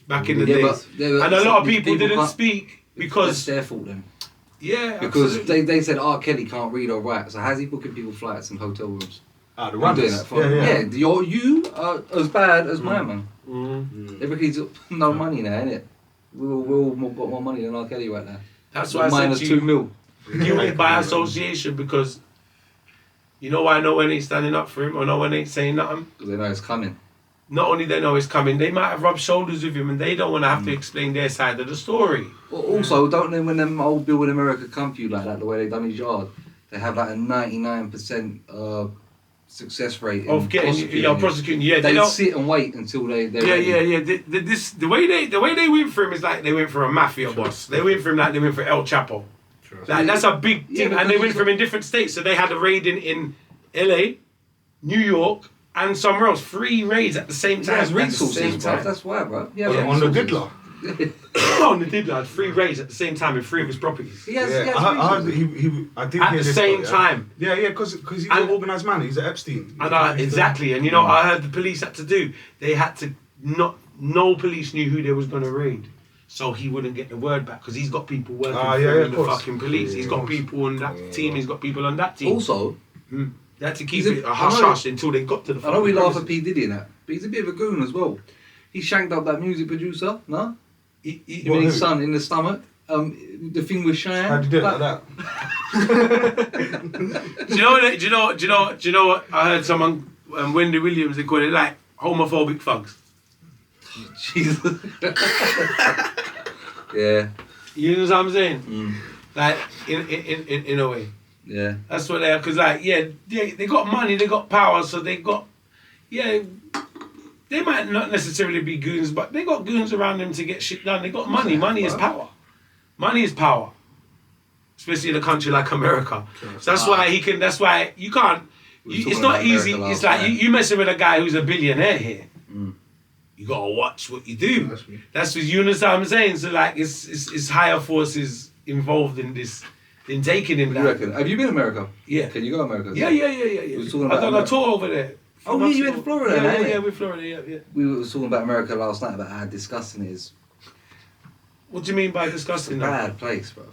back in the days, and a lot of people didn't can't- speak It's because their fault then. because Because they said R. Kelly can't read or write, so how's he booking people flights and hotel rooms? The I'm doing runners. that for you are as bad as my man. Mhm. Everybody's got no money now, innit? We all got more money than R. Kelly right now. that's why I Minus said to you, 2 mil. guilty by association, because you know why no one ain't standing up for him or no one ain't saying nothing. Because they know it's coming. Not only they know it's coming, they might have rubbed shoulders with him and they don't want to have to explain their side of the story. Also, don't they, when them old Bill in America come to you like that, the way they done his yard, they have like a 99% success rate in Of getting prosecuting, yeah. They don't sit and wait until they're Yeah, ready. The way they went for him is like they went for a mafia boss. They went for him like they went for El Chapo. Like, that's a big Yeah, thing, and they because went from in different states. So they had a raid in LA, New York, and somewhere else. 3 raids at the same time. There's at the resources, same bro. time. That's why, bro. Yeah, On the Diddler. On the Diddy had 3 raids at the same time in 3 of his properties. He has, Yeah, he has I resources. did At hear the this same though, time. Yeah, because he's And- an organised man. He's an Epstein. And exactly, and you know, I heard the police had to do. They had to no police knew who they was gonna raid, so he wouldn't get the word back because he's got people working for him in the fucking police. He's got people on that team. He's got people on that team. Also, They had to keep he's a- it a hush I know- hush until they got to the. I know we fucking laugh at premises. P. Diddy and that, but he's a bit of a goon as well. He shanked up that music producer, no? Him and his son in the stomach. The thing with Cheyenne. How'd you do it like that? Do you know what? I heard someone, Wendy Williams, they call it like homophobic thugs. Jesus. Yeah. You know what I'm saying? Like in a way. Yeah. That's what they are. Cause like they got money, they got power, so they got They might not necessarily be goons, but they got goons around them to get shit done. They got money. Money is power. Money is power. Especially in a country like America. So that's why he can. That's why you can't. It's not easy. It's like you messing with a guy who's a billionaire here. You gotta watch what you do. That's what you understand what I'm saying. So like, it's higher forces involved in this, in taking him What do you down. reckon? Have you been to America? Yeah. Can you go to America? Yeah. We was talking I've about done a America. tour over there. Oh, yeah, you went to Florida, Yeah, innit? yeah, with Florida, yeah. We were talking about America last night about how disgusting it is. What do you mean by disgusting? that? Bad place, bro.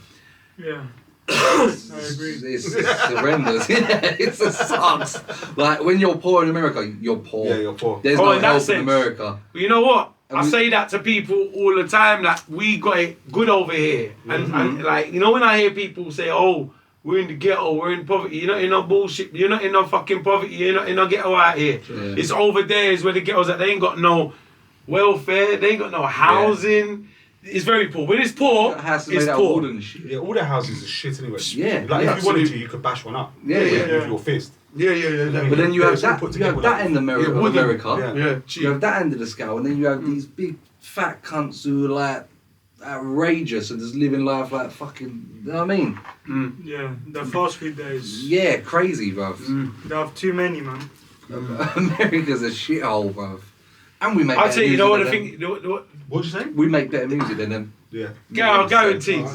Yeah. I agree. It's horrendous. It sucks. Like when you're poor in America, you're poor. Yeah, you're poor. There's Oh, no in that help sense. in America. Well, you know what? And I we- say that to people all the time. Like, we got it good over here, and like, you know, when I hear people say, "Oh, we're in the ghetto, we're in poverty," you're not in no bullshit. You're not in no fucking poverty. You're not in no ghetto out here. Yeah. It's over there is where the ghetto's at. They ain't got no welfare. They ain't got no housing. It's very poor. When it's poor, That house is it's made out of poor. wood and shit. Yeah, all their houses are shit anyway. Yeah, Like yeah, if you wanted to, you could bash one up. Yeah. With your fist. Yeah. But then you Yeah, have it's all that. put You have together that like- in America. Yeah, wooden. America. Yeah. cheap. You have that end of the scale, and then you have these big fat cunts who are like outrageous and just living life like fucking. You know what I mean? Yeah, the fast food days. Yeah, crazy, bruv. They have too many, man. America's a shithole, bruv. And we make. I'll better tell you, you know what I music than think. them. What'd you say? We make better music than them. Yeah. Guaranteed.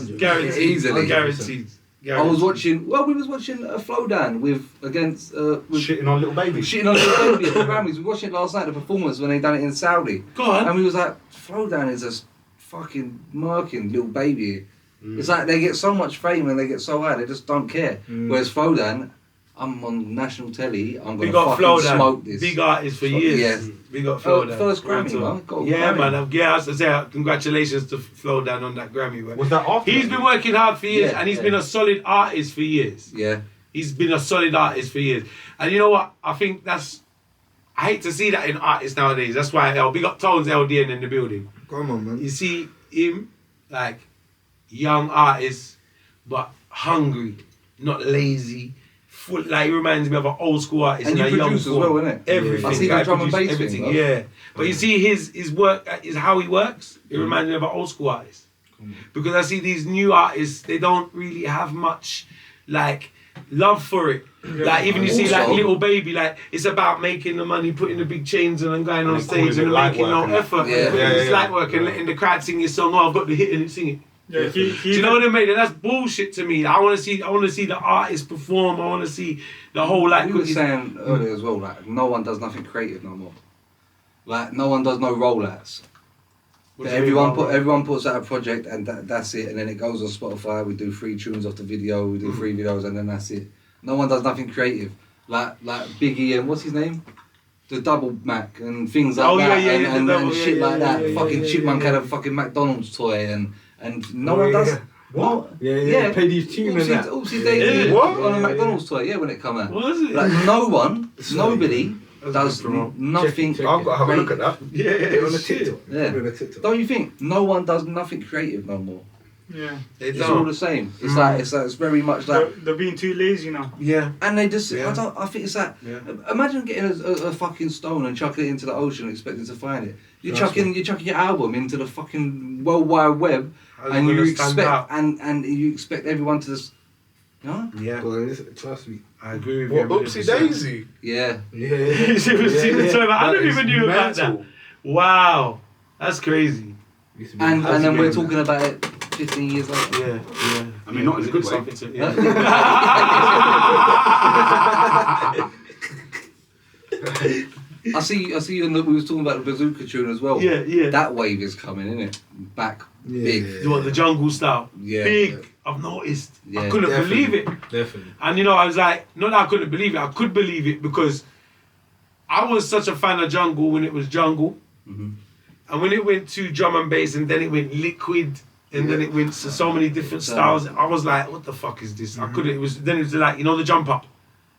Easily. Guaranteed. I was watching. Well, we was watching a flow down with Shitting on little babies. shitting on the baby at the Grammys. We were watching it last night, the performance when they done it in Saudi. Go on. And we was like, Flowdown is a fucking murking little baby. It's like they get so much fame and they get so high, they just don't care. Whereas Flowdown, I'm on national telly, I'm We gonna got fucking Flow smoke Down. this. Big artist for years. Yeah. We got Flow Down. First Grammy, man. Got a Yeah, Grammy. man. Yeah, I was to say, congratulations to Flow Down on that Grammy. Man. Was that after? He's been working hard for years, Yeah, and he's yeah. been a solid artist for years. Yeah. He's been a solid artist for years. And you know what? I think that's I hate to see that in artists nowadays. That's why we got Tonez LDN in the building. Come on, man. You see him, like, young artist, but hungry, not lazy. Full, like, he reminds me of an old school artist. And you in a young produce as form. well, innit? Everything. I see the drum and produce bass everything, thing, bro. yeah. But you see his work, is how he works. It reminds me of an old school artist. Because I see these new artists, they don't really have much, like, love for it. Like, even you see, like, Also- Little Baby, like, it's about making the money, putting the big chains on and going on And stage calling it and light making no work and that. effort. Yeah. It's light work and letting the crowd sing your song. Oh, I've got the hit and sing it. Yeah, Do you know what I mean? And that's bullshit to me. I want to see the artist perform. I want to see the whole, like, We were saying earlier as well, like, no one does nothing creative no more. Like, no one does no rollouts. Everyone puts out a project and that's it, and then it goes on Spotify. We do 3 tunes off the video, we do 3 videos, and then that's it. No one does nothing creative. Like Biggie and what's his name? The Double Mac and things like that, and shit like that. Fucking Chipmunk had a fucking McDonald's toy, and no one does. What? Yeah. Pay these tunes and that. Oopsie Daisy Yeah. What? on a McDonald's toy, yeah, when it come out. What is it? Like, nobody does nothing. Check it. I've got to have a look at that. Yeah, Put it on the shit. TikTok. Yeah. Put it on the TikTok. Don't you think? No one does nothing creative no more. Yeah. They It's all don't. the same. It's like it's very much like, They're being too lazy now. Yeah. and they just. Yeah. I think it's like. Yeah. Imagine getting a fucking stone and chucking it into the ocean, and expecting to find it. You're Trust chucking your album into the fucking World Wide Web, How's and it you gonna stand expect out? and you expect everyone to just. Huh? Yeah, Boy, listen, trust me. I agree with What, you. Oopsie Daisy? Yeah. Yeah. You see the toy, I never That is even knew about that. mental. Wow, that's crazy. Used to be And hard then to we're get talking about it 15 years later. Yeah, yeah. I mean, not in a good way. Something to- yeah. I see you in the, we was talking about the bazooka tune as well. Yeah, yeah. That wave is coming, isn't it? Back Yeah, big. yeah. You want the jungle style? Yeah. Big. I've noticed. I Yeah, couldn't definitely. believe it. Definitely. And you know, I was like, not that I couldn't believe it, I could believe it because I was such a fan of jungle when it was jungle. Mhm. And when it went to drum and bass and then it went liquid and then it went to so many different styles, I was like, what the fuck is this? I couldn't, it was like, you know, the jump up.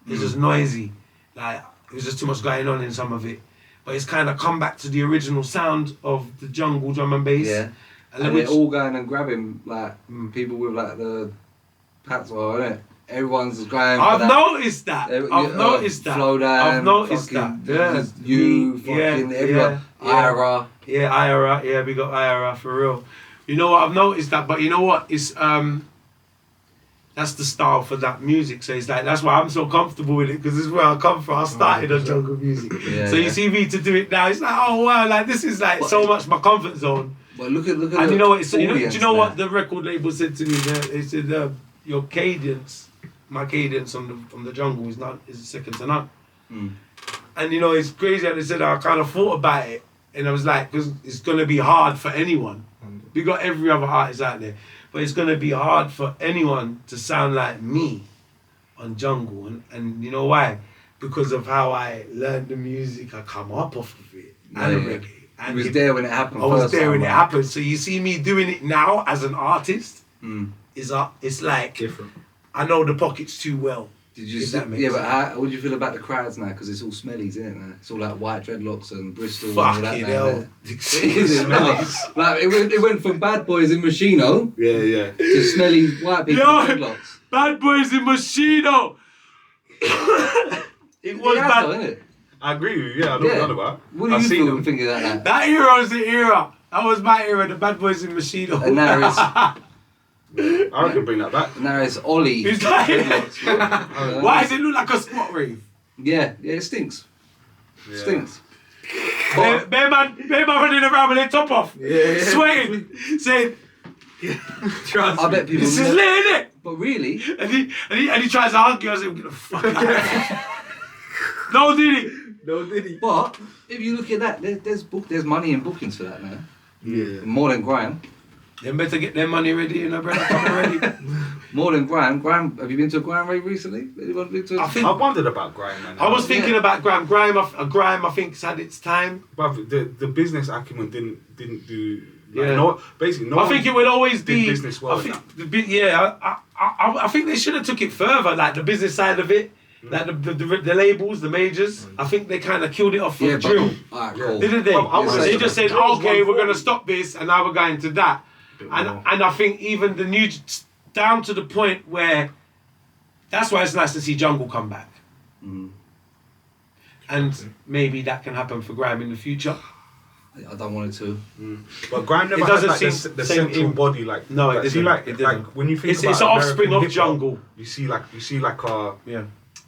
It was just noisy. Like, it was just too much going on in some of it. But it's kind of come back to the original sound of the jungle drum and bass. Yeah. And, And which, they're all going and grabbing like people with like the patois, innit? Everyone's going. for I've that. noticed that. Every- I've noticed that. Flow down, I've noticed that. fucking Yeah. You, Me, fucking everyone. Yeah. Ira. Yeah, IRA. Yeah, we got IRA for real. You know what? I've noticed that, but you know what? It's that's the style for that music. So it's like that's why I'm so comfortable with it because this is where I come from. I started on jungle music. Yeah, So yeah. you see me to do it now. It's like, oh wow, like this is like so much my comfort zone. But look at And the you know what? It's, you know, do audience you know what there. the record label said to me? They said your cadence, my cadence on the jungle is second to none. Mm. And you know, it's crazy that they said I kind of thought about it, and I was like, because it's gonna be hard for anyone. We got every other artist out there, but it's gonna be hard for anyone to sound like me on jungle, and you know why? Because of how I learned the music, I come up off of it, and Yeah, yeah. reggae. I And was hip- there when it happened. I was first there time, when it right? happened. So you see me doing it now as an artist. Mm. It's like Different. I know the pockets too well. Did you If see, that makes yeah, but sense. what do you feel about the crowds now? Because it's all smellies, isn't it? Now? It's all like white dreadlocks and Bristol and all that. Fucking now, hell. innit? It is, isn't it? Like it went from bad boys in Machino Yeah, yeah. to smelly white people Yo! with dreadlocks. Bad Boys in Machino. It was Yeah, bad. though, innit? I agree with you. Yeah, I know what you're on about. What do I've you seen feel them. thinking about that? That era was the era. That was my era. The Bad Boys in Machino. And now it's I reckon bring that back. Ollie. It's like- dreadlocks, man. Why does it look like a squat rave? Yeah, it stinks. Yeah. Stinks. Bear man running around with their top off, Yeah. sweating, saying, Trust I bet people. "This is lit, innit?" But really, And he tries to hug you. I said, "Get the fuck out." No, Diddy. No, did he? but if you look at that, there's money in bookings for that now. Yeah. More than grime. They better get their money ready, you know, brother. Coming ready. More than grime. Grime. Have you been to a grime rave recently? Anyone been to? I think I wondered about grime, man. I was thinking Yeah. about grime. Grime, I think, has had its time. But the business acumen didn't do. Like, Yeah. no, basically, no. I think it would always did be business well I with think I think they should have took it further, like the business side of it. Like the labels, the majors, I think they kind of killed it off with drill. Alright, cool. Didn't they? They just said, Drill's okay, we're 140. going to stop this, and now we're going to that. And I think even the new, down to the point where, that's why it's nice to see jungle come back. And maybe that can happen for grime in the future. I don't want it to. But grime never It had doesn't like the seem- central same- body like. No, it like, see, didn't. like, It like didn't. when you think It's about an offspring American of hip-hop, jungle. You see like Yeah.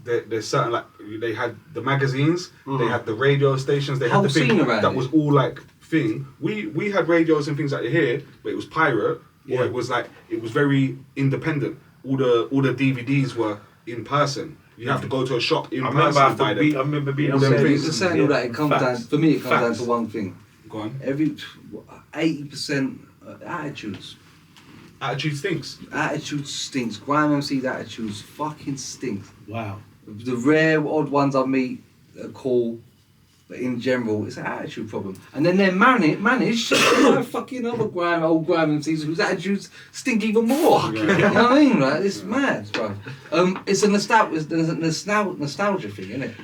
there's certain like they had the magazines, they had the radio stations, they had Whole the thing scene around that it. was all like thing. We had radios and things like here, but it was pirate, or it was like it was very independent. All the DVDs were in person. You have to go to a shop in person and buy them. I remember being All on them the things. Just saying all that, it comes down, for me, it comes down to one thing. Go on. Every 80% attitudes. Attitude stinks. Attitude stinks. Grime MC's attitudes fucking stinks. Wow. The rare odd ones I meet are cool, but in general, it's an attitude problem. And then they're managed by fucking other old grime MCs whose attitudes stink even more. You know what I mean? Like, it's mad, bro. It's a nostalgia thing, isn't it?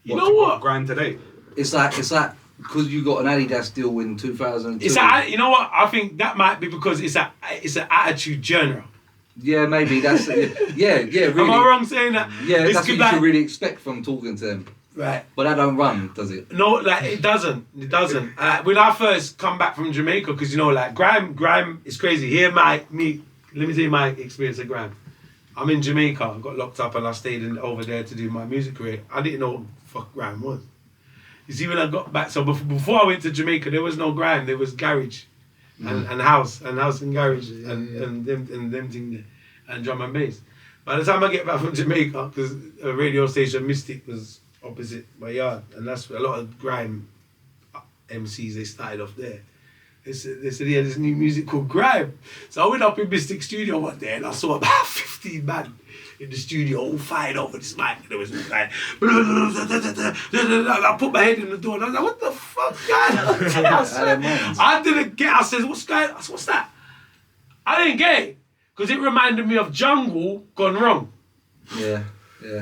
You know what? Grind today. It's like because you got an Adidas deal in 2002. You know what? I think that might be because it's an attitude genre. Yeah, maybe that's yeah. Really. Am I wrong saying that? Yeah, It's that's what you like- should really expect from talking to them. Right. But that don't run, does it? No, like it doesn't. It doesn't. When I first come back from Jamaica, because you know, like grime is crazy. Let me tell you my experience at grime. I'm in Jamaica. I got locked up and I stayed over there to do my music career. I didn't know what the fuck grime was. You see, when I got back, so before I went to Jamaica, there was no grime. There was garage, and house and garage and them thing there, and drum and bass. By the time I get back from Jamaica, because a radio station Mystic was opposite my yard, and that's where a lot of grime MCs they started off there. They said yeah, there's new music called grime. So I went up in Mystic Studio one day and I saw about 15 man in the studio all fighting over this mic. And there was like, I put my head in the door and I was like, what the fuck, guys? I didn't get. I said, what's going? I said, what's that? I didn't get it because it reminded me of Jungle gone wrong. Yeah.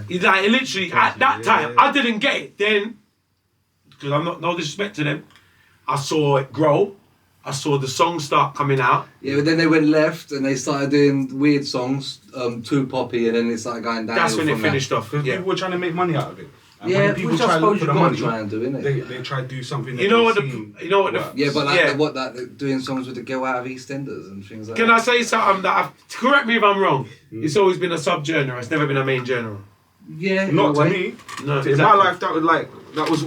It's like literally at that time, I didn't get it. Then, because I'm not no disrespect to them, I saw it grow. I saw the songs start coming out. Yeah, but then they went left and they started doing weird songs, too poppy, and then it started going down. That's when it finished off. Because Yeah. people were trying to make money out of it. And Yeah, when people which I try to look suppose for you've the got to money, try and do, innit? they try to do something that You know what? they see works. Yeah, but like Yeah. doing songs with the girl out of EastEnders and things like Can that. I say something that correct me if I'm wrong? It's always been a sub-genre. It's never been a main genre. Yeah, in Not a to way. me. No, In my life, that was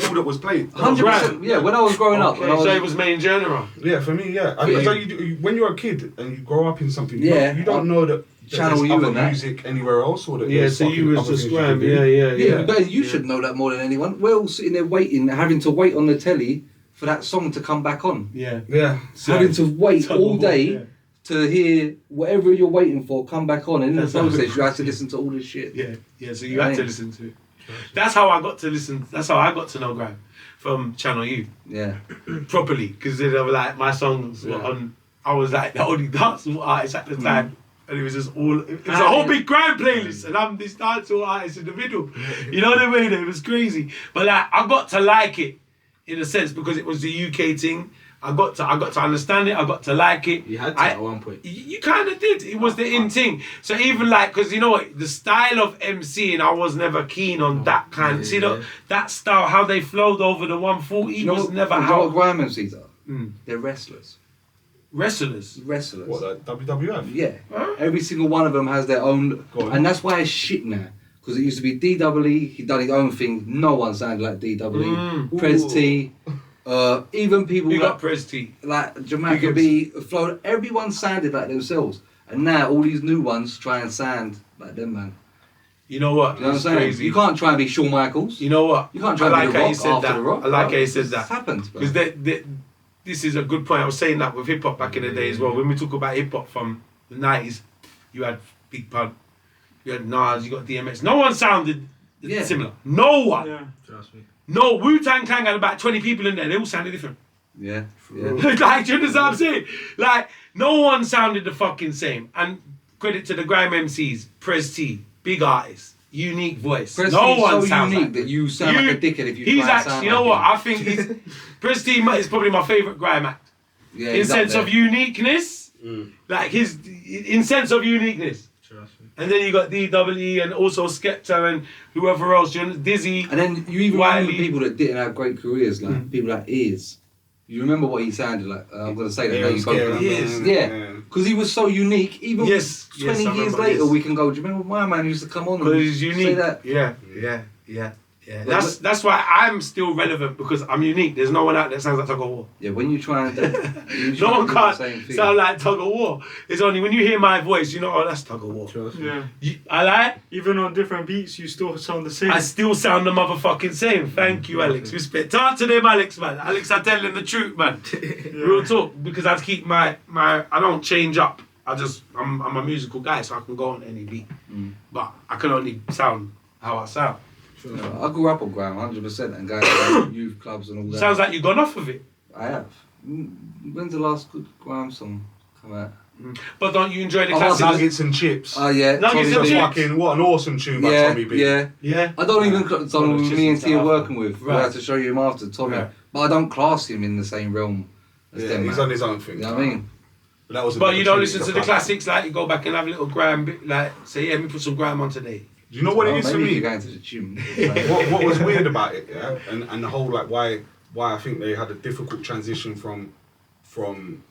all that was played. 100%. Yeah, when I was growing up, when I Okay, was, so it was main genre. Yeah, for me, yeah. Yeah. So when you're a kid and you grow up in something, Yeah. you don't know that Channel there's U other and that. music anywhere else, or that Yeah, there's so you fucking was other just things you grime. can do. Yeah. yeah, but you should know that more than anyone. We're all sitting there waiting, having to wait on the telly for that song to come back on. Yeah. Yeah. Having to wait all Tuggawar, day yeah. to hear whatever you're waiting for come back on. And in the That's how- process, you have to listen to all this shit. Yeah. So you had to listen to it. That's how I got to listen. That's how I got to know grime from Channel U Yeah. properly, because they were like my songs were on. I was like the only dancehall artist at the time. And it was just all, it was a whole big grime playlist, and I'm this dancehall artist in the middle. You know what I mean? It was crazy. But like, I got to like it, in a sense, because it was the UK thing. I got to understand it, I got to like it. You had to at one point. You kind of did. It was the in thing. So even like, because you know what, the style of MCing, I was never keen on that kind. See, that style, how they flowed over the 140 You know was what, never you know how. what grime MCs are? Mm. They're wrestlers. Wrestlers. Wrestlers. What, like WWF? Yeah. Huh? Every single one of them has their own, Go on. and that's why it's shit now. Because it used to be DWE, he done his own thing. No one sounded like DWE. Prez T, even people You like, got Prez T. like Jamaica B, Florida, everyone sounded like themselves. And now all these new ones try and sound like them, man. You know what? You know what I'm It's saying? crazy. You can't try and be Shawn Michaels. You know what? You can't try I and like be The how Rock you said after that. The Rock. I like bro. how you said It's that. happened, bro. Because this is a good point. I was saying that with hip hop back in the day as well. When we talk about hip hop from the 90s, you had Big Pun, you had Nas, you got DMX. No one sounded similar. No one. Yeah. Trust me. No, Wu-Tang Clan had about 20 people in there. They all sounded different. Yeah. Like, do you understand what I'm saying? Like, no one sounded the fucking same. And credit to the grime MCs, Prez T, big artists. unique voice. Prestige No is one so sounds unique like that you sound like a dickhead if you He's try and sound actually, you know like what? him. I think he's Prestige is probably my favourite grime act. Yeah, In he's up sense there. of uniqueness, like in sense of uniqueness. And then you got DWE and also Skepta and whoever else, Dizzy. And then you even Wiley. remember people that didn't have great careers, like people like Ears. You remember what he sounded like? I'm gonna say that now. You both Yes. yeah, because he was so unique. Even Yes, 20 I years remember later, this. we can go. Do you remember my man used to come on? Because and he's say unique. that? Yeah. That's why I'm still relevant, because I'm unique. There's no one out there that sounds like Tuggawar. Yeah, when you try and No one can't sound like Tuggawar. It's only when you hear my voice, you know, oh, that's Tuggawar. Yeah. I like. Even on different beats, you still sound the same. I still sound the motherfucking same. Thank you, Alex. Respect. Talk to them, Alex, man. Alex, I tell them the truth, man. Real talk, because I keep my I don't change up. I'm a musical guy, so I can go on any beat. But I can only sound how I sound. I grew up on grime, 100%, and going to youth clubs and all that. Sounds like you've gone off of it. I have. When's the last good grime song come out? But don't you enjoy the Oh, classics? Nuggets and Chips. Oh yeah, Nuggets Tommy and That's B. Chips. fucking, what an awesome tune by Yeah, Tommy B. yeah. Yeah. I don't even Tommy Chips me and and T are stuff. working with. Right. I had to show you him after Tommy, Right. but I don't class him in the same realm as Yeah, them. he's man. on his own thing. You know what I mean? But that was a But bit you of don't a listen tune, to the stuff like classics, like you go back and have a little grime bit, like say, yeah, let me put some grime on today. that. Do you know what it Well, is for maybe if me? you're going to the gym. what was weird about it, yeah, and the whole like why I think they had a difficult transition from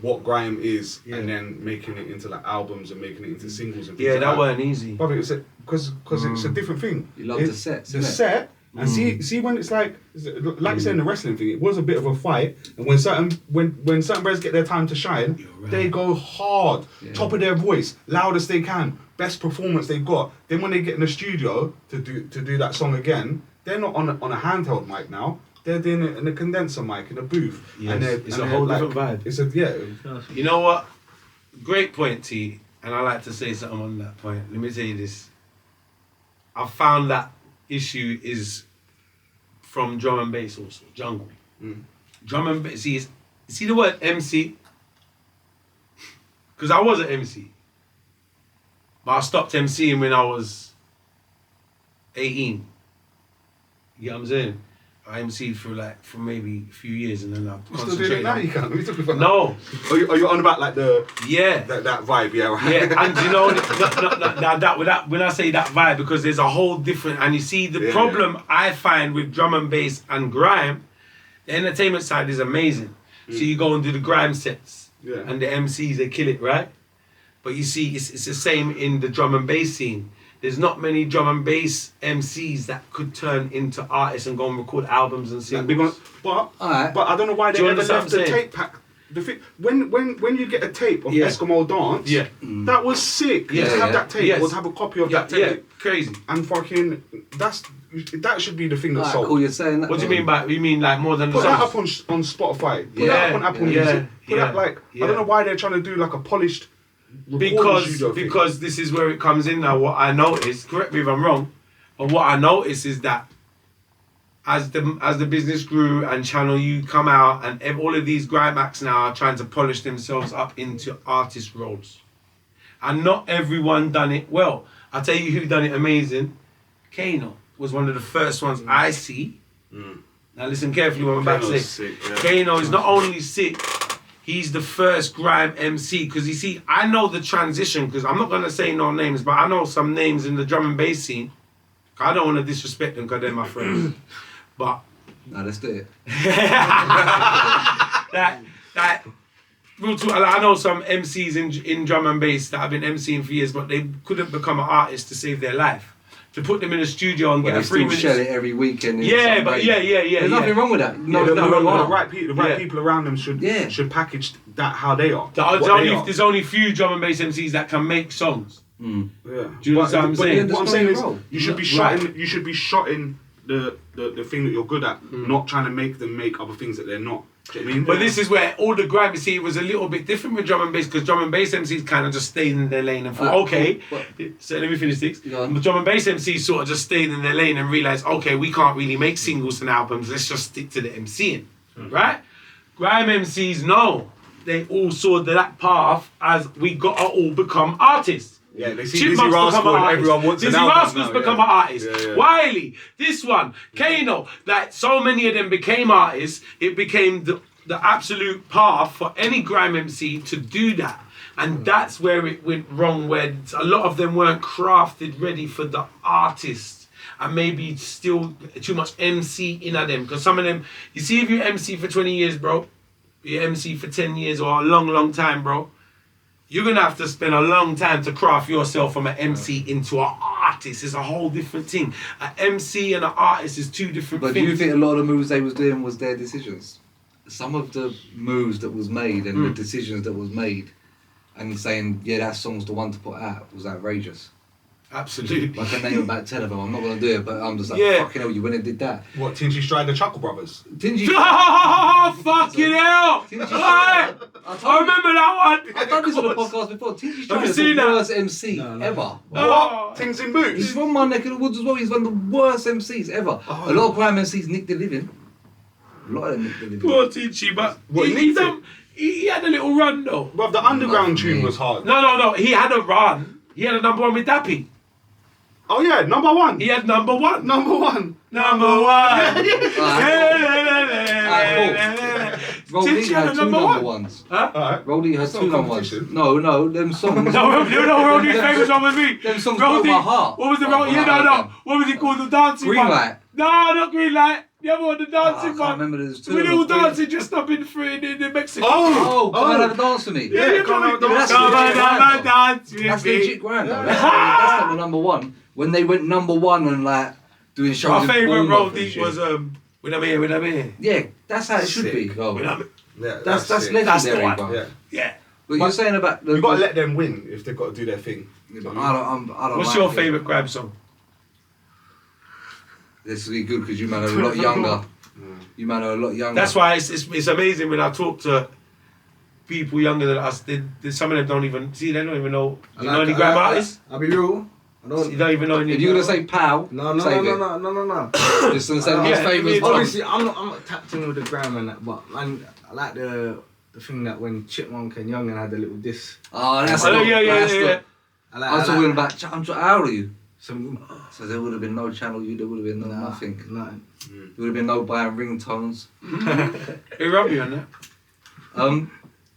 what grime is and then making it into like albums and making it into singles and things Yeah, like that weren't easy. But it's because it's a different thing. You love the sets, The innit? set. And see when it's like you said in the wrestling thing, it was a bit of a fight. And when certain brothers get their time to shine, they go hard, top of their voice, loudest they can, best performance they've got. Then when they get in the studio to do that song again, they're not on a handheld mic now. They're doing it in a condenser mic in a booth. Yes, and it's a whole different vibe. It's a You know what? Great point, T. And I like to say something on that point. Let me tell you this. I found that issue is from drum and bass also, jungle. Drum and bass, see the word MC? Because I was an MC. But I stopped MCing when I was 18. You know what I'm saying? I MC'd for maybe a few years and then I You still doing it now? You can't. What are you talking about? No. Are you on about like the Yeah. that vibe? Yeah, right. Yeah, and you know, that when I say that vibe, because there's a whole different, and you see the problem I find with drum and bass and grime, the entertainment side is amazing. So you go and do the grime sets, and the MCs, they kill it, right? But you see, it's the same in the drum and bass scene. There's not many drum and bass MCs that could turn into artists and go and record albums and singles. But Alright. I don't know why Do they you ever understand left the what I'm saying? tape pack. The thing, when you get a tape of Yeah. Eskimo Dance, Yeah. that was sick. Yeah, to have yeah. that tape, Yes. or to have a copy of Yeah, that tape, yeah, crazy. and fucking that should be the thing that's Alright, sold. cool, you're saying that. What do you mean by, you mean like more than the Put that songs? up on Spotify. Put Yeah, that up on Apple yeah, Music. Put yeah, that like yeah. I don't know why they're trying to do like a polished recording studio thing. Because this is where it comes in now. What I noticed, correct me if I'm wrong, but what I noticed is that as the business grew and Channel U come out and all of these grime acts now are trying to polish themselves up into artist roles, and not everyone done it well. I'll tell you who done it amazing. Kano was one of the first ones I see. Now listen carefully what I'm about to say. Kano is not only sick, he's the first grime MC. Because you see, I know the transition, because I'm not going to say no names, but I know some names in the drum and bass scene. I don't want to disrespect them because they're my friends. But Nah, let's do it. that real talk, I know some MCs in drum and bass that have been MCing for years, but they couldn't become an artist to save their life. To put them in a studio and Well, get they a 3 still minutes. shell it every weekend. in Yeah, some but way. yeah. There's nothing wrong with that. No, the wrong. right Yeah. people around them should package that how they are. There's only few drum and bass MCs that can make songs. Yeah. Do you understand what I'm saying? What I'm saying is, Role. you should be Right. shot in. You should be shot in the thing that you're good at, not trying to make them make other things that they're not. Do you know what I mean? But this is where all the grime, you see, it was a little bit different with drum and bass, because drum and bass MCs kind of just stayed in their lane and thought, okay, so let me finish this. But drum and bass MCs sort of just stayed in their lane and realised, okay, we can't really make singles and albums, let's just stick to the MCing, right? Grime MCs, no. They all saw that path as we got to all become artists. Yeah, they see Chipmunks Dizzy become Rascal an and artist. everyone wants an Dizzy album Rascal's now, become yeah. an artist. Yeah, yeah. Wiley, this one, Kano, like so many of them became artists. It became the absolute path for any grime MC to do that. And that's where it went wrong, where a lot of them weren't crafted ready for the artist. And maybe still too much MC in them. Because some of them, you see, if you MC for 20 years, bro, you MC for 10 years or a long, long time, bro, you're going to have to spend a long time to craft yourself from an MC into an artist. It's a whole different thing. An MC and an artist is two different But things. do you think a lot of the moves they was doing was their decisions? Some of the moves that was made and the decisions that was made and saying, yeah, that song's the one to put out was outrageous. Absolutely. I can name about 10 of them. I'm not going to do it, but I'm just like, Yeah. fucking hell, you went and did that. What, Tinchy Stride the Chuckle Brothers? Didn't you? Oh, fucking hell! Didn't you- I remember that one. I've done this on the podcast before. Tingy Have Stride you is seen the that? worst MC ever. Oh. Things in He's Boots? from my neck of the woods as well. He's one of the worst MCs ever. A lot of grime MCs nick the living. A lot of them nick the living. Poor Tinchy, but What, he nicked done- he had a little run though. Bruv, the underground Not tune me. was hard. No. He had a run. He had a number one with Dappy. Oh yeah, number one. He had number one. Number one. Number one. Rolly Tinchy had a had two number number one. ones. Huh? Alright. Rolly has It's not two number ones. competition. No, them songs. No, Roddy's favourite one was me. Them songs broke my heart. What was the Oh, Roddy? Yeah, wow, no. okay. What was it called? The dancing Green one? Light. No, not Green Light. The other one, the I dancing can't one. remember. There's two. We of all them. dancing just up in Mexico. Oh, come and have a dance with me. Yeah, come on, that's Come legit and grime, have a though. dance with That's me. legit grime though. That's not the number one. When they went number one and like doing shows. My in favourite Bournemouth roll and deep shit. was When I'm Here. Yeah, that's how it should be. Sick. Bro. When I'm, Yeah, That's sick. legendary, That's the one. bro. Yeah. yeah. But you're saying about the. You gotta let them win if they've got to do their thing. I don't What's like your it. favourite grab song? This is good because you man are a lot younger. You man are a lot younger. That's why it's amazing when I talk to people younger than us. Some of them don't even see. They don't even know. You know any grab artists? I'll be real. I don't. You don't even know any. If you're gonna say pow, No. save it. No. Just gonna say his Yeah, favourite. Obviously, I'm not tapped in with the gram and that, but man, I like the thing that when Chipmunk and Youngin had the little diss. Oh, that's Oh, not- yeah. that's not- I like. I'm talking about. How old are you? some. So there would have been no channel U. There would have been no nothing. Nothing. There would have been no buying ringtones. Who rubbed you on that?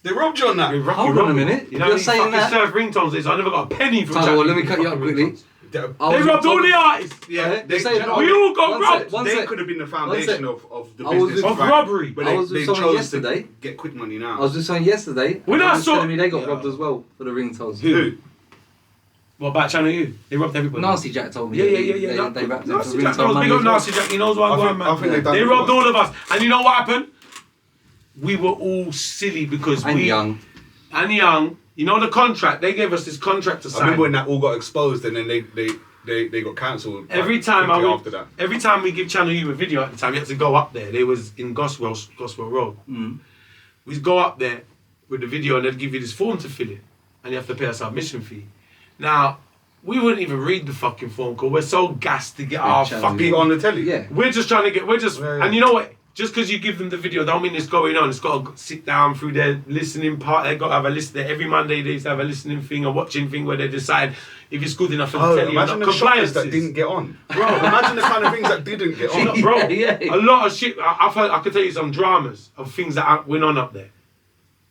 They robbed you on that. Who rubbed Hold you on a on minute. You know, You're you saying fucking that? serve ringtones is. I never got a penny from Tuggawar, Jack. let me cut you up quickly. They, I They was robbed all told- the artists. yeah, They say that- We all got One sec, robbed. one they sec. could have been the sec. foundation of the I was business. with- Of robbery. But I they, was with they someone chose yesterday. to get quick money now. I was with someone yesterday. When and I they were saw- telling me they got Yeah. robbed as well for the ringtones. Who? What about Channel U? They robbed everybody. Nasty Jack told me. Yeah. They wrapped them for Nasty Jack ringtone knows. money Big up as well. Nasty Jack. He knows what I'm going, man. I think they've done They it robbed before. all of us. And you know what happened? We were all silly because And we young. and young. You know the contract. They gave us this contract to I sign. remember when that all got exposed and then they got cancelled. Every time after that. every time we give Channel U a video at the time, you had to go up there. They was in Goswell Road. Mm. We'd go up there with the video and they'd give you this form to fill in, and you have to pay a submission fee. Now, we wouldn't even read the fucking form because we're so gassed to get our Channel fucking. Be on the telly. Yeah. We're just trying to get. Yeah. And you know what? Just because you give them the video, don't mean it's going on. It's got to sit down through their listening part. They got to have a listen. Every Monday they used to have a listening thing, a watching thing where they decide if it's good enough for the Oh, telly or imagine not. the shoppers Compliances. that didn't get on. Bro. Imagine the kind of things that didn't get on. Bro, Yeah. a lot of shit. I've heard, I could tell you some dramas of things that went on up there.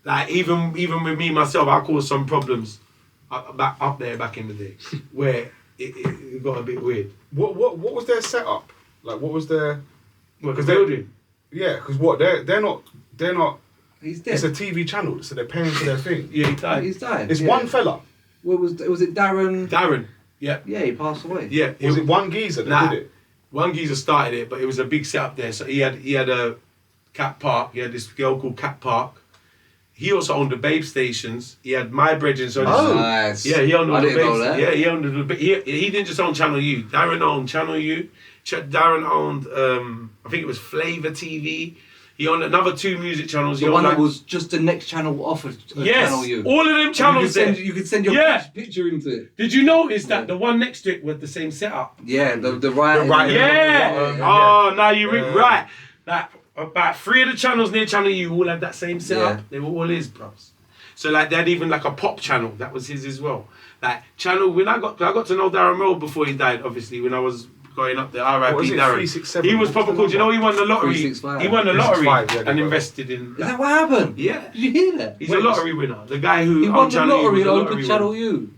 Like even with me myself, I caused some problems up there back in the day, where it got a bit weird. What was their setup? Like what was their? Because they were doing. Yeah, because what they're not. He's dead. It's a TV channel, so they're paying for their thing. Yeah, he died. He's died. It's yeah. one fella. What was it? Darren. Darren. Yeah. Yeah, he passed away. Yeah. Was it one geezer that Nah. did it? One geezer started it, but it was a big setup there. So he had a Cat Park. He had this girl called Cat Park. He also owned the Babe stations. He had My Brethren. So Oh. Nice. yeah, he owned all I the didn't know Babes. that. Yeah, he owned the. He didn't just own Channel U. Darren owned Channel U. Darren owned. I think it was Flavor TV. He owned another 2 music channels. He The owned one that like- was just the next channel off of yes, Channel U. all of them channels there. You could send your Yeah. picture into it. Did you notice that the one next to it was the same setup? Yeah, the writing. writing. Yeah. Yeah. Oh, now you're Yeah. right. Like about 3 of the channels near Channel U all had that same setup. Yeah. They were all his, bros. So like they had even like a pop channel that was his as well. Like channel when I got to know Darren Rowe before he died. Obviously when I was going up there, R.I.P. Darren. 367? He was proper cool. Do you know he won the lottery? 365. He won the lottery 365, yeah, and they invested in. Is that what happened? Yeah. Did you hear that? He's a lottery winner. The guy who He on won the Channel U lottery was and a opened lottery Channel winner. U.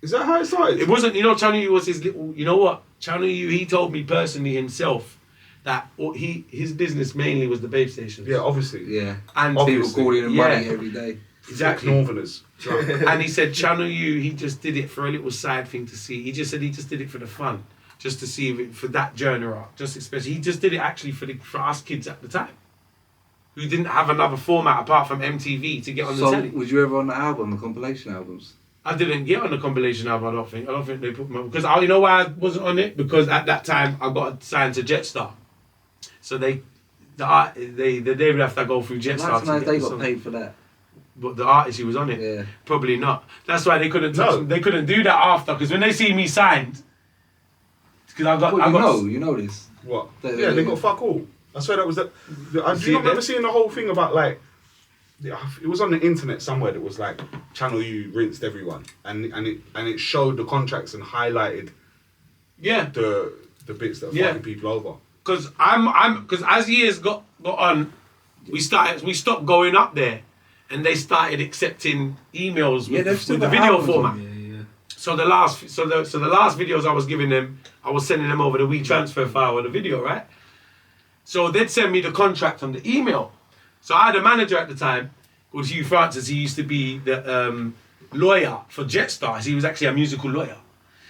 Is that how it started? It wasn't, you know, Channel U was his little, you know what? Channel U, he told me personally himself that his business mainly was the babe stations. Yeah, obviously. Yeah. And People Obviously. calling him Yeah. money every day. Exactly. Northerners. And he said Channel U, he just did it for a little side thing to see. He just said he just did it for the fun, just to see if it, for that genre, just especially. He just did it actually for us kids at the time, who didn't have another format apart from MTV to get on the So, telly. was you ever on the album, the compilation albums? I didn't get on the compilation album. I don't think they put me on, because you know why I wasn't on it, because at that time I got signed to Jetstar, so they would have to go through Jetstar. Last night to they get got some- paid for that. But the artist who was on it, Yeah. probably not. That's why they couldn't No. they couldn't do that after, because when they see me signed, because You know this. What? They- Yeah, they got fuck all. I swear that was that. I See do not it remember there? seeing the whole thing about like. It was on the internet somewhere that was like Channel U rinsed everyone, and it showed the contracts and highlighted yeah, the bits that are Yeah. fucking people over. because because as years got on, we stopped going up there, and they started accepting emails Yeah, they've with still the got video albums on format. there, yeah. So the last videos I was giving them, I was sending them over the WeTransfer file with the video, right? So they'd send me the contract on the email. So I had a manager at the time called Hugh Francis. He used to be the lawyer for Jetstar. He was actually a musical lawyer.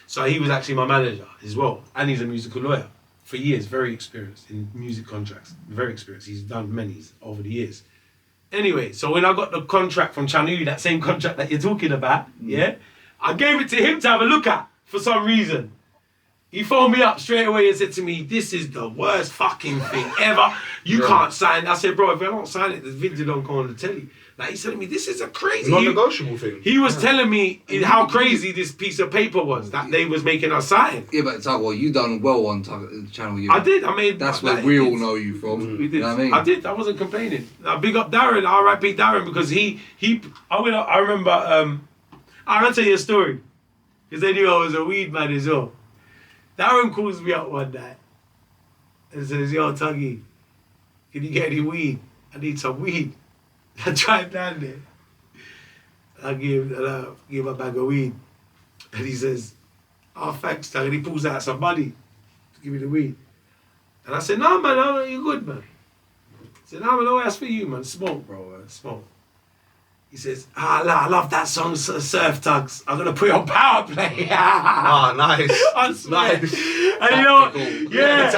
So he was actually my manager as well, and he's a musical lawyer for years. Very experienced in music contracts. Very experienced. He's done many over the years. Anyway, so when I got the contract from Channel U, that same contract that you're talking about, yeah, I gave it to him to have a look at for some reason. He phoned me up straight away and said to me, "This is the worst fucking thing ever. You can't sign it." I said, "Bro, if I don't sign it, the video don't go on the telly." Like, he said to me, "This is a crazy." Non-negotiable thing. He was telling me how crazy this piece of paper was that they was making us sign. Yeah, but Tuggawar, you done well on Channel U. I did. I made. That's like, where we all know you from. We did. You know what I mean? I did. I wasn't complaining. I big up Darren, R.I.P. Darren, because I remember. I'm gonna tell you a story, because they knew I was a weed man as well. Darren calls me up one night and says, "Yo, Tuggy, can you get any weed? I need some weed." I drive down there. I give him a bag of weed, and he says, "Oh, thanks, Tuggy." And he pulls out some money to give me the weed. And I said, "No, man, you good, man." He said, "No, man, no, that's for you, man. Smoke, bro, smoke." He says, I love that song, Surf Tugs. I'm going to put it on power play." Ah, nice. I swear. Nice. And you know what? Yeah.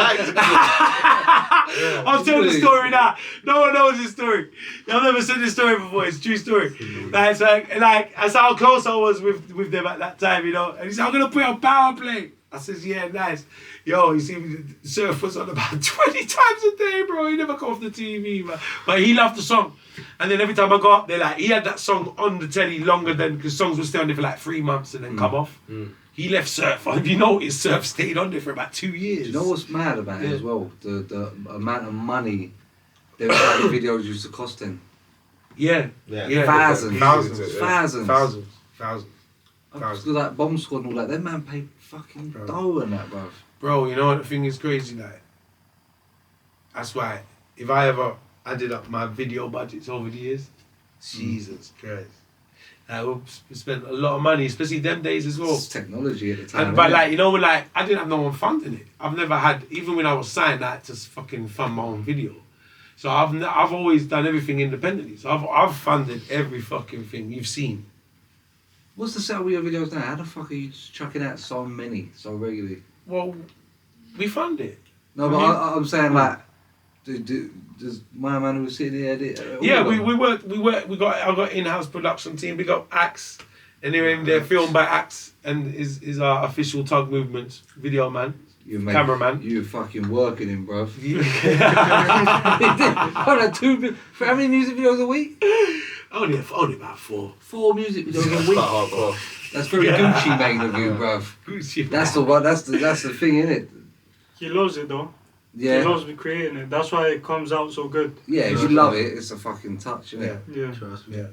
I'll tell the story now. No one knows this story. I've never said this story before. It's a true story. Like that's how close I was with them at that time, you know. And he said, "I'm going to put it on power play." I says, "Yeah, nice." Yo, you see, Surf was on about 20 times a day, bro. He never come off the TV, man. But he loved the song. And then every time I go up there, like, he had that song on the telly longer than, because songs would stay on there for like 3 months and then come off. He left Surf. If you noticed, Surf stayed on there for about 2 years. Do you know what's mad about it as well? The amount of money the videos used to cost him. Yeah. Thousands. Thousands. Because like Bomb Squad and all that, them man paid fucking dough on that, bruv. Bro, you know what the thing is crazy, like, that's why, if I ever added up my video budgets over the years, Jesus Christ. I would spend a lot of money, especially them days as well. It's technology at the time. But like, you know, like, I didn't have no one funding it. I've never had, even when I was signed, I had to fucking fund my own video. So I've always done everything independently. So I've funded every fucking thing you've seen. What's the setup with your videos now? How the fuck are you just chucking out so many, so regularly? Well, we fund it. No, but I'm saying like, does my man who was sitting here edit? Yeah, we work. I got in-house production team. We got Axe, and they're filmed by Axe, and is our official Tug Movement video man, cameraman. You fucking working him, bruv. Yeah. For how many music videos a week? Only about 4. 4 music videos a week. That's very Gucci made of you, bruv. Gucci. That's the one. That's the thing, innit? He loves it though. Yeah. He loves me creating it. That's why it comes out so good. Yeah, if you love it, it's a fucking touch, innit? Yeah. Yeah. Trust me. Yeah.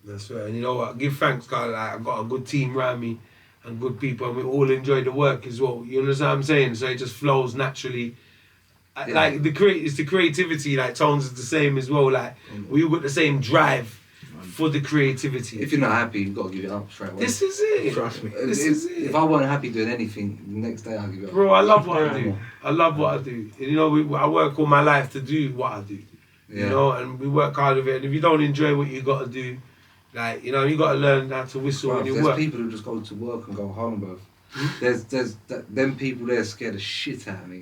That's right. And you know what? Give thanks, God. Like, I've got a good team around me and good people, and we all enjoy the work as well. You understand what I'm saying? So it just flows naturally. Yeah. Like it's the creativity. Like Tonez is the same as well. Like we all got the same drive for the creativity. If you're not happy, you've got to give it up straight away. This is it. Trust me. This is it. If I weren't happy doing anything, the next day I'll give it up. Bro, I love what I do. I love what I do. You know, I work all my life to do what I do. Yeah. You know, and we work hard with it. And if you don't enjoy what you got to do, like, you know, you got to learn how to whistle when you there's work. people who just go to work and go home, bro. There's them people there scare the shit out of me.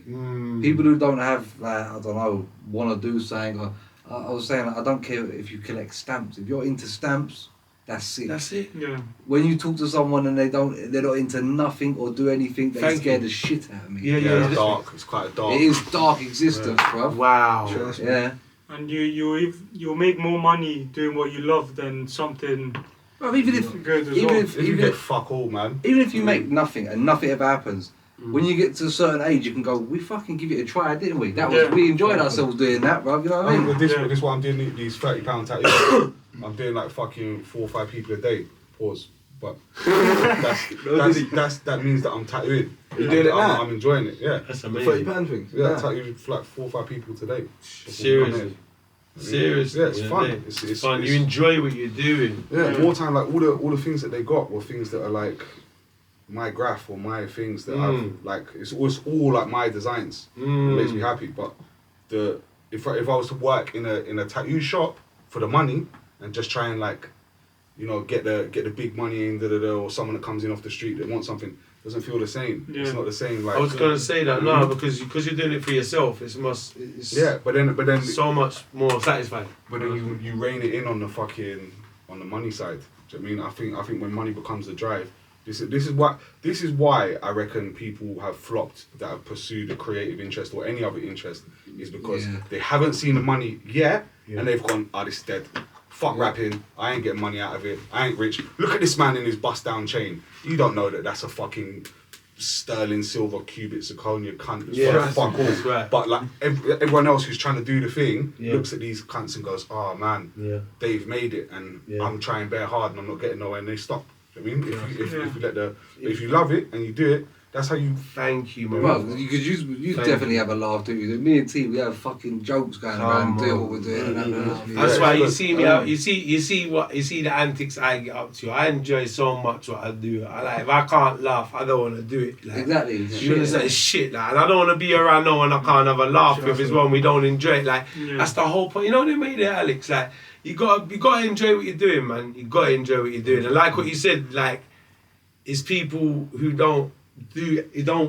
People who don't have, like, I don't know, want to do something. Or, I was saying, I don't care if you collect stamps. If you're into stamps, that's it. That's it. Yeah. When you talk to someone and they're not into nothing or do anything, they scare the shit out of me. Yeah. It's dark. It's quite a dark. It is dark existence, bro. Wow. Trust me. Yeah. And you make more money doing what you love than something Bro, even if good as even well. if If you even get if, fuck all, man. even if you make nothing and nothing ever happens, when you get to a certain age, you can go, we fucking give it a try, didn't we? That was Yeah. we enjoyed ourselves doing that, bro. You know what I mean? With this, Yeah. with this, what I'm doing these £30 tattoos. I'm doing like fucking 4 or 5 people a day. Pause. But that means that I'm tattooing. You doing it now? I'm enjoying it. Yeah. That's The amazing. £30 thing. Yeah, I tattooed for like 4 or 5 people today. Seriously. Seriously. Yeah, it's fun. Yeah. It's fun. it's- You enjoy what you're doing. Yeah, Yeah. more time, like all the things that they got were things that are like my graph or my things that I've like. It's all like my designs. It makes me happy. But if I was to work in a tattoo shop for the money and just try and like, you know, get the big money in, or someone that comes in off the street that wants something, doesn't feel the same. Yeah. It's not the same. Like I was gonna say that now because you're doing it for yourself. It's yeah, but then so much more satisfying. But then you rein it in on the money side. Do you know what I mean? I think when money becomes the drive, this is why I reckon people have flopped that have pursued a creative interest or any other interest, is because they haven't seen the money yet and they've gone, this is dead. Fuck rapping, I ain't getting money out of it, I ain't rich. Look at this man in his bust down chain. You don't know that that's a fucking sterling silver cubic zirconia cunt. Fuck all. That's right. But like everyone else who's trying to do the thing looks at these cunts and goes, oh man, they've made it and I'm trying bare hard and I'm not getting nowhere, and they stop. I mean, if you love it and you do it, that's how you. Thank you, man. Bro, because you definitely have a laugh, don't you? Me and T, we have fucking jokes going around, doing what we're doing. That's why you see me out. You see the antics I get up to. I enjoy so much what I do. If I can't laugh, I don't want to do it. Like, Exactly. You understand? It's shit, like, and I don't want to be around no one I can't have a laugh with as well. And we don't enjoy it. Like that's the whole point. You know what I mean, there, Alex? Like you gotta enjoy what you're doing, man. You gotta enjoy what you're doing. And like what you said, like it's people who don't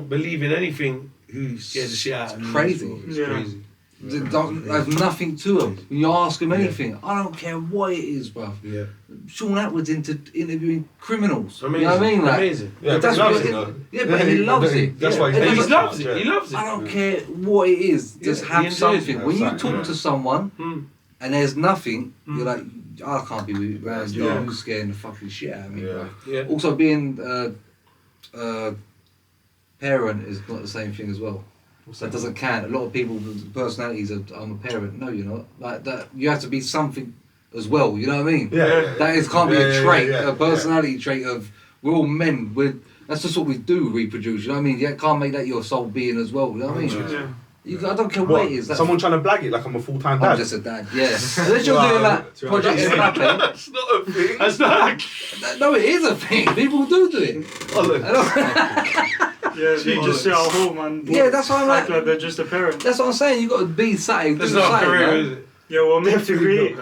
believe in anything who scare the shit out of me. Crazy. It's Yeah. crazy. They don't have nothing to them. When you ask them anything, I don't care what it is, bruv. Yeah. Sean Atwood's into interviewing criminals. Amazing. You know what I mean? Like, Amazing. Yeah, that's but he what loves it- it though. Yeah, but he loves it. That's Yeah. why He he's loves yeah. it. He loves it. I don't care what it is. Just he have enjoys something. it. When you Have talk something, to someone and there's nothing, you're like, I can't be around you. Yeah. Who's scaring the fucking shit out of me, Yeah. bro. Yeah. Also, being parent is not the same thing as well. That doesn't count. A lot of people's personalities are, I'm a parent. No, you're not. Like that, you have to be something as well. You know what I mean? Yeah. That is can't be a trait, yeah, a personality trait of we're all men. That's just what we do, reproduce. You know what I mean? You can't make that your sole being as well. You know what I mean? Yeah. I don't care what it is. Someone trying to blag it like I'm a full-time dad. I'm just a dad. Yeah. Unless you're doing that project Mbappe. That's not a thing. That's not. No, it is a thing. People do it. Yeah, they just sit at home and Yeah, that's why I'm act like. like they're just a parent. That's what I'm saying. You got to be something. That's do not a something, career, man. is it? Yeah, we're made to create.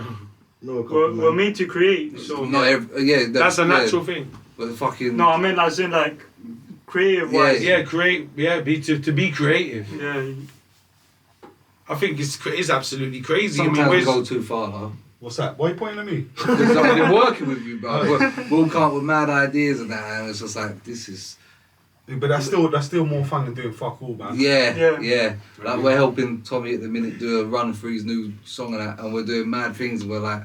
No, We're made to create. So Not every, yeah, That's a natural thing. But fucking. no, I mean as in like creative wise. Yeah, create. Yeah, to be creative. Yeah. I think it's absolutely crazy. Sometimes I mean, we where's, go too far though. What's that? Why are you pointing at me? Because I've been working with you, bro. We'll come up with mad ideas and that, and it's just like this is. But that's still more fun than doing fuck all, man. Yeah. Like we're helping Tommy at the minute do a run for his new song and that, and we're doing mad things. And we're like,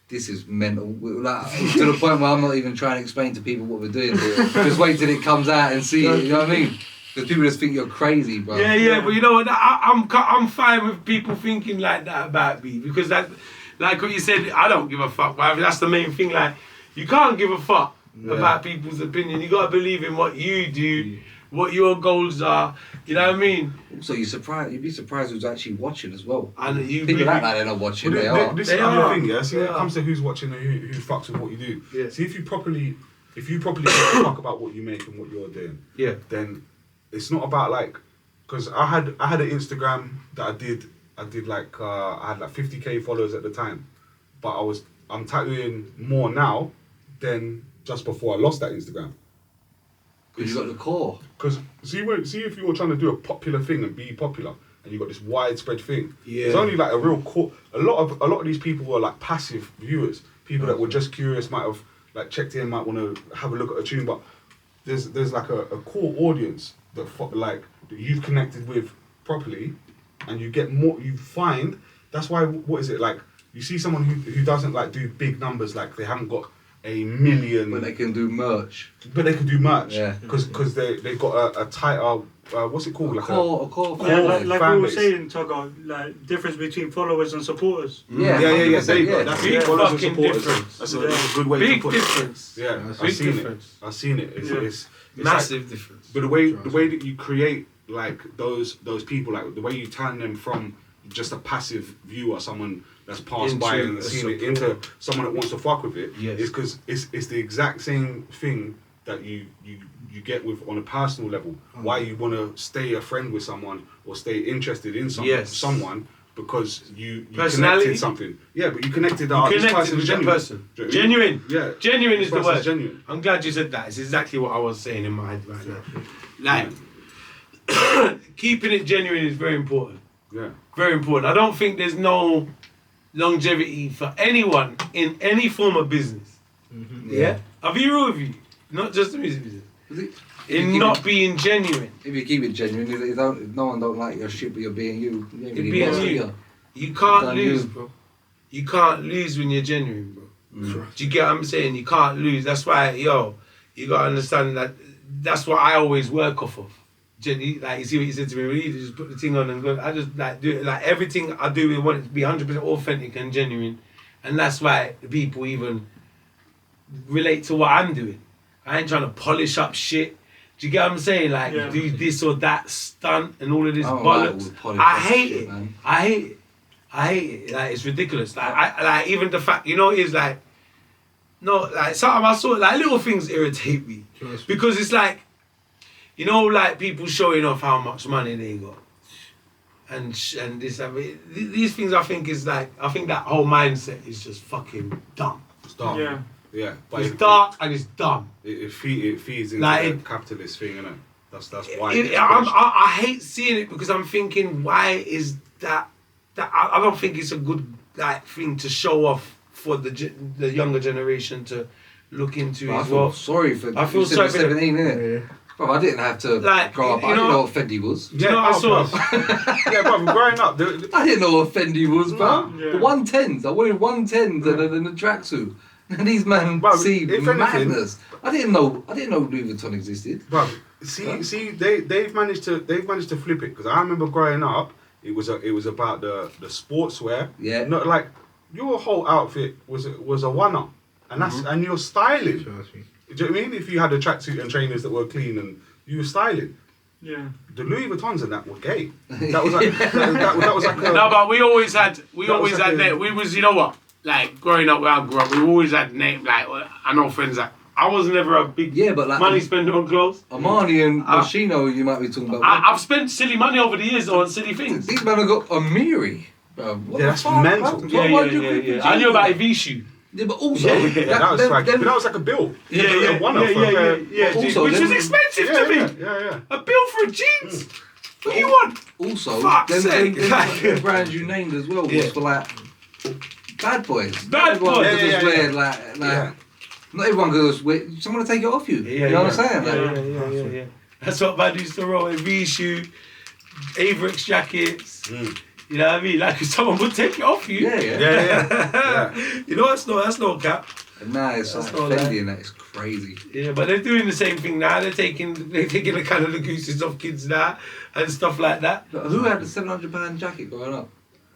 this is mental. We're like to the point where I'm not even trying to explain to people what we're doing. Just wait till it comes out and see it. You know what I mean? Because people just think you're crazy, bro. Yeah, but you know what? I'm fine with people thinking like that about me because like what you said, I don't give a fuck. But that's the main thing. Like, you can't give a fuck about people's opinion. You gotta believe in what you do, what your goals are. You know what I mean? So you'd be surprised who's actually watching as well. And you People act like they're not watching. Well, They are. This They is the are. thing, yeah. See, when it They comes to who's watching and who fucks with what you do. Yeah. See, if you properly give a fuck about what you make and what you're doing, then it's not about like, because I had an Instagram that I did like I had like 50k followers at the time, but I'm tattooing more now than just before I lost that Instagram. Because you got the core. Because see if you're trying to do a popular thing and be popular, and you got this widespread thing, Yeah. there's only like a real core. A lot of these people were like passive viewers, people that were just curious, might have like checked in, might want to have a look at a tune, but there's like a core audience that you've connected with properly, and you get more. You find that's why. What is it like? You see someone who doesn't like do big numbers, like they haven't got a million, But they can do merch. but they can do merch, Yeah. because they've got a tighter what's it called, A core Yeah, like fan we were base. saying, Tugga, like difference between followers and supporters. Yeah, There you 100%, go. yeah. That's Big it. Followers and fucking supporters. difference. That's Yeah. a good way Big to put it. difference. Yeah, Big I've seen difference. it. I've seen it. Yeah. It's Massive like, difference. but the way that you create like those people, like the way you turn them from just a passive viewer, someone that's passed by Into and a seen it, supporter. into someone that wants to fuck with it, Yes. is because it's the exact same thing that you get with on a personal level. Why you want to stay a friend with someone or stay interested in someone because you Personality. connected something. Yeah, but you connected. You This connected person's with that genuine. person. Do you know what I mean? Genuine. Yeah. Genuine is This the person's word. genuine. I'm glad you said that. It's exactly what I was saying in my head right now. Like, keeping it genuine is very important. Yeah. Very important. I don't think there's no longevity for anyone in any form of business. Yeah? I'll be real with you. Not just the music business. In keep not it- being genuine. If you keep it genuine, if no one don't like your shit, but you're being you. You ain't You're really being boss, you. are You can't Done lose, you. bro. You can't lose when you're genuine, bro. Mm. Do you get what I'm saying? You can't lose. That's why, you gotta understand that. That's what I always work off of. Like, you see what you said to me, when you just put the thing on and go, I just like do it. Like, everything I do, we want it to be 100% authentic and genuine. And that's why the people even relate to what I'm doing. I ain't trying to polish up shit. Do you get what I'm saying? Like, Yeah. do this or that stunt and all of this I don't like all bollocks. the polish I up hate shit, it. man. I hate it. I hate it. Like, it's ridiculous. Like, like even the fact, is like, no, like sometimes I saw like little things irritate me because it's like, like people showing off how much money they got, and this. I mean, these things I think is like, I think that whole mindset is just fucking dumb. It's dark. Yeah. Yeah. But It's dark and it's dumb. It feeds into Like, the capitalist thing, innit? That's why. I hate seeing it because I'm thinking, why is that? I don't think it's a good like thing to show off for the younger generation to look into But I as feel well. sorry for. I feel you said sorry you're for 17, innit? Bro, I didn't have to Like, grow up. you I didn't know- know what Fendi was. Do you know what I saw? Yeah, bro. Growing up, I didn't know what Fendi was, bro. Nah. Yeah. The 110s. I wanted 110s and the tracksuit. And these man Bro, see if anything- madness. I didn't know Louis Vuitton existed. bro. See, they've managed to flip it because I remember growing up, it was about the sportswear. Yeah. Not like your whole outfit was a one-up, and that's and you're styling. Do you know what I mean? If you had a tracksuit and trainers that were clean and you were styling. Yeah. The Louis Vuittons and that were gay. That was like that was like a, No, but we always had That was like that. a- We was, you know what? Like growing up where I grew up, we always had name. Like, I know friends that I was never a big Yeah, but like money spender on clothes. Armani and Moschino, you might be talking about. I've spent silly money over the years on silly things. These men have got a Miri. Bro, what Yeah, the that's fuck, mental. man? Yeah, Why'd you yeah, keep yeah, your yeah. I jeans knew about on? a V-shoe. Yeah, but also Yeah, that was like but that was like a bill. Yeah, A one-off for a pair- yeah. Also, Which was them- expensive to me. Yeah. A bill for a jeans. What do you want? Also, Fuck's them sake. them brands you named as well was Yeah. for like bad boys. Bad Everyone boys. could just Yeah. wear like Yeah. not everyone could just wear. Someone to take it off you. You know what I'm saying? Like, Yeah. That's what Bad used to roll. A V-shoe, Averix jackets. You know what I mean? Like someone would take it off you. yeah. Yeah. You know that's no cap. And now it's like That's not like- Fendi and that is crazy. Yeah, but they're doing the same thing now. They're taking the kind of the gooses off kids now and stuff like that. But who had the £700 jacket growing up?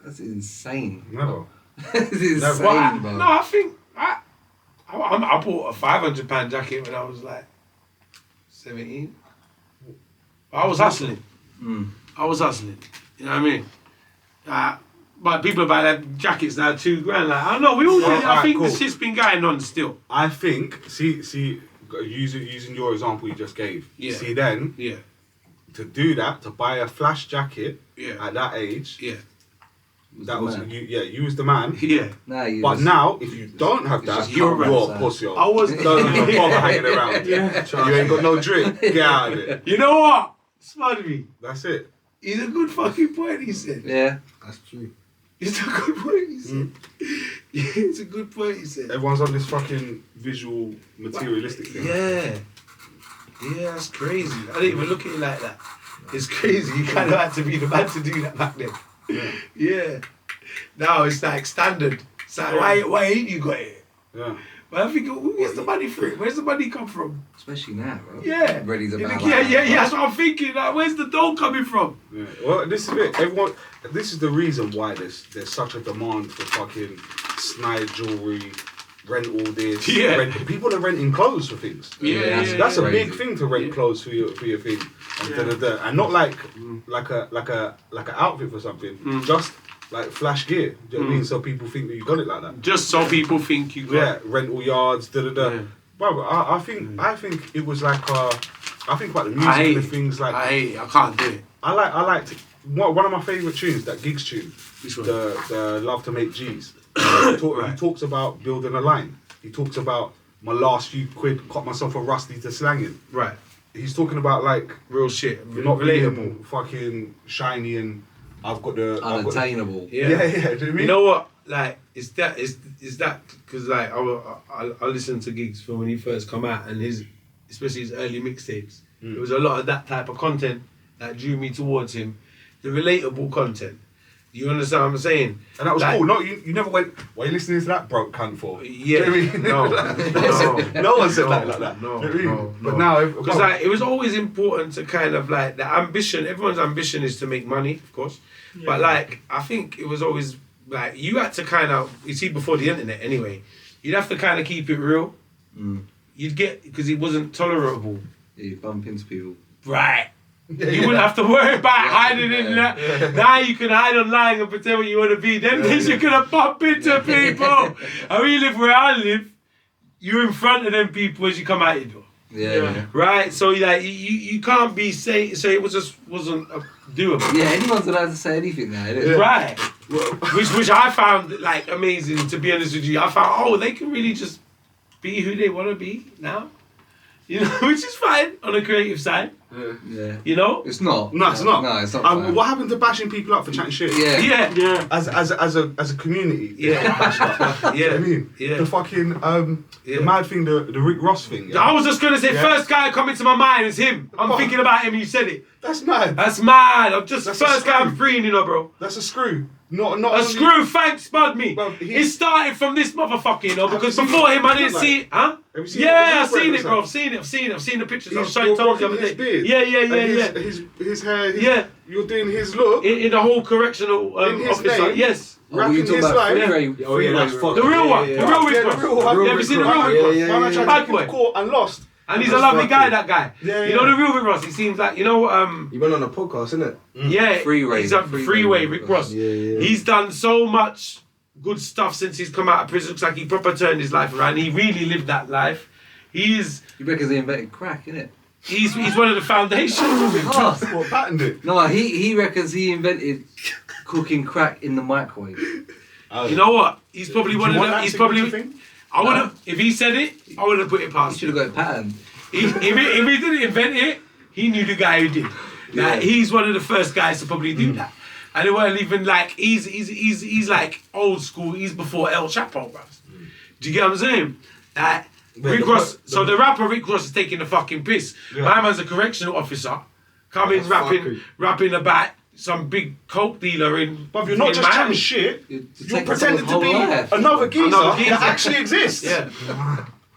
That's insane. Never. It's insane, But bro. no, I think I bought a £500 jacket when I was like 17. I was hustling. I was hustling. You know what I mean? But people buy that jackets now $2,000. Like, I don't know. We all. I think cool. this shit's been going on still. I think, see, using your example you just gave. Yeah. See, then Yeah. to do that, to buy a flash jacket Yeah. at that age, Yeah. that was man. you. Yeah, you was the man. Yeah. Nah, you But just- now, if you don't have it's that, just you're cold a outside. pussy. I was. Don't even bother hanging around. Yeah. You ain't got no drink. Get out of it. You know what? Smart me. That's it. He's a good fucking point. He said. Yeah. That's true. It's a good point. He said. It's a good point. He said. Everyone's on this fucking visual, materialistic thing. Yeah. Yeah, that's crazy. I didn't even look at it like that. It's crazy. You kind of had to be the man to do that back then. Yeah. Now it's like standard. It's like, why ain't you got it? Yeah. But I think, where's the money for it? Where's the money come from? Especially now, bro. Yeah. Ready to bow Yeah, that's what I'm thinking. Like, where's the dough coming from? Yeah. Well, this is it. Everyone. This is the reason why there's such a demand for fucking snide jewelry, rent all this. Yeah. People are renting clothes for things. Yeah, That's a crazy. big thing to rent clothes for your thing, and not like a outfit for something. Just like flash gear. Do you know what I mean? So people think that you got it like that. Just so people think you got Yeah, rental yards, Yeah. Bro, I think it was like I think about the music I hate and the things like I hate it. I can't do it. I liked one of my favourite tunes, that Gigs tune, Which one? the Love to Make G's. He talks about building a line. He talks about my last few quid caught myself a rusty to slanging. Right. He's talking about like Real shit. you're not Relatable. being fucking shiny and I've got the Unattainable. Yeah. yeah. Do you know what I mean? You know what? Like, is that because like I listened to Gigs from when he first come out and especially his early mixtapes. There was a lot of that type of content that drew me towards him. The relatable content. You understand what I'm saying? And that was Like- cool. No, you never went, what are you listening to that broke cunt for? Yeah. Do you know what I mean? No one said like that. No, Do you know what I mean? no, But no. now, Because like, it was always important to kind of like the ambition. Everyone's ambition is to make money, of course. Yeah. But like, I think it was always like you had to kind of, you see, before the internet anyway, you'd have to kind of keep it real. You'd get, because it wasn't tolerable. Yeah, you bump into people. Right. You wouldn't have to worry about hiding in that. Now you can hide online and pretend what you want to be. Them days you're going to bump into people. And we live where I live, you're in front of them people as you come out your door. Yeah. Right? So like you can't be saying, so it wasn't doable. Yeah, anyone's allowed to say anything now, isn't it? Right. Which I found like amazing, to be honest with you. I found, they can really just be who they want to be now. You know, which is fine on the creative side. Yeah. You know? It's not. No, it's not. No, it's not. fine. What happened to bashing people up for chatting shit? Yeah. Yeah. As a community. Yeah. Bashed up. Yeah. I mean, Yeah. the fucking Yeah. the mad thing, the Rick Ross thing. Yeah? I was just gonna say, Yeah. first guy coming to my mind is him. I'm thinking about him. You said it. That's mad. That's mad. I'm just That's first a guy I'm screw. freeing, you know, bro. That's a screw. Not A only- screw, thanks, spud me. Bro, It started from this motherfucker, you know, Have because you seen before what him I he didn't look see it. Huh? Have you seen Yeah, what I've seen his it, bro. I've seen it. I've seen the pictures. I was trying to You're tell you the rocking other his day. beard. Yeah. And his hair. Yeah. You're doing his look. In the whole correctional In his officer. name. Yes. Oh, you Rapping talking his about life. free Oh, yeah, that's Ray. fucked. The real one. Yeah, The real Rick Yeah, Ross. the real one. You ever seen the real Rick Man, Ross? Yeah, man, I tried Bad to take him boy. to court and lost. And he's a That's lovely guy, fucking- that guy. Yeah, You know yeah. the real Rick Ross? He seems like, you know, You went on a podcast, innit? yeah, Freeway. he's a freeway, Rick Ross. Yeah. He's done so much good stuff since he's come out of prison. Looks like he proper turned his life around. He really lived that life. You reckon they invented crack, innit? He's one of the foundations of it. Oh, What, patented it? no, he reckons he invented cooking crack in the microwave. You know what? He's probably one of the. He's probably. thing. I would have. If he said it, I would have put it He past should him. have got it patterned. If he didn't invent it, he knew the guy who did. Like, he's one of the first guys to probably do that. And it weren't even like he's like old school. He's before El Chapo, bro. Do you get what I'm saying? Like Rick Ross. So the rapper Rick Ross is taking the fucking piss. Yeah. My man's a correctional officer, coming That's rapping fucking- about some big coke dealer in. But you're not in just chatting Miami. shit. You're You're taking pretending to someone's be whole life. another geezer Another geezer. that actually exists. Yeah.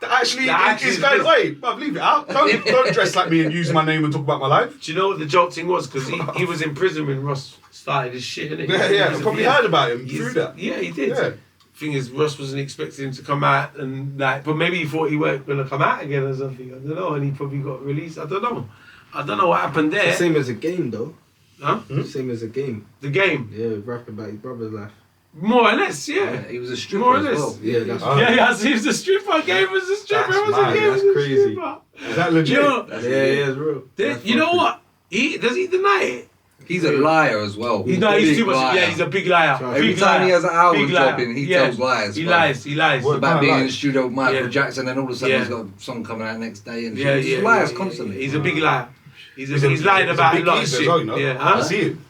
That actually That is actually going, exists. wait, bruv, leave it out. Don't dress like me and use my name and talk about my life. Do you know what the joke thing was? Because he was in prison when Ross started his shit, innit? Yeah, I probably heard about him through that. Yeah, he did. Yeah. thing is, Ross wasn't expecting him to come out and like, but maybe he thought he weren't gonna come out again or something. I don't know, and he probably got released. I don't know what happened there. It's the same as a game, though. Huh? Same as a game. The game. Yeah, rapping about your brother's life. More or less, yeah. He was a stripper More or as less. well. Yeah, that's Yeah, he was a stripper. Game was a stripper. That's It was mad, a game. that's was a crazy. stripper. Is that legit? Yo, yeah, it's real. you know what? Does he deny it? He's a liar as well. He's Big too much. liar. Yeah, he's a big liar. Every Big time liar. he has an album Big liar. dropping, he Yeah. tells lies. He bro. lies. What? About being like- in the studio with Michael Yeah. Jackson, and all of a sudden Yeah. he's got a song coming out next day, and Yeah, shit. yeah. He lies yeah, constantly. He's a big liar. He's He's a lied about a big lot of geezer shit. as well, you know? Yeah, I huh? see him.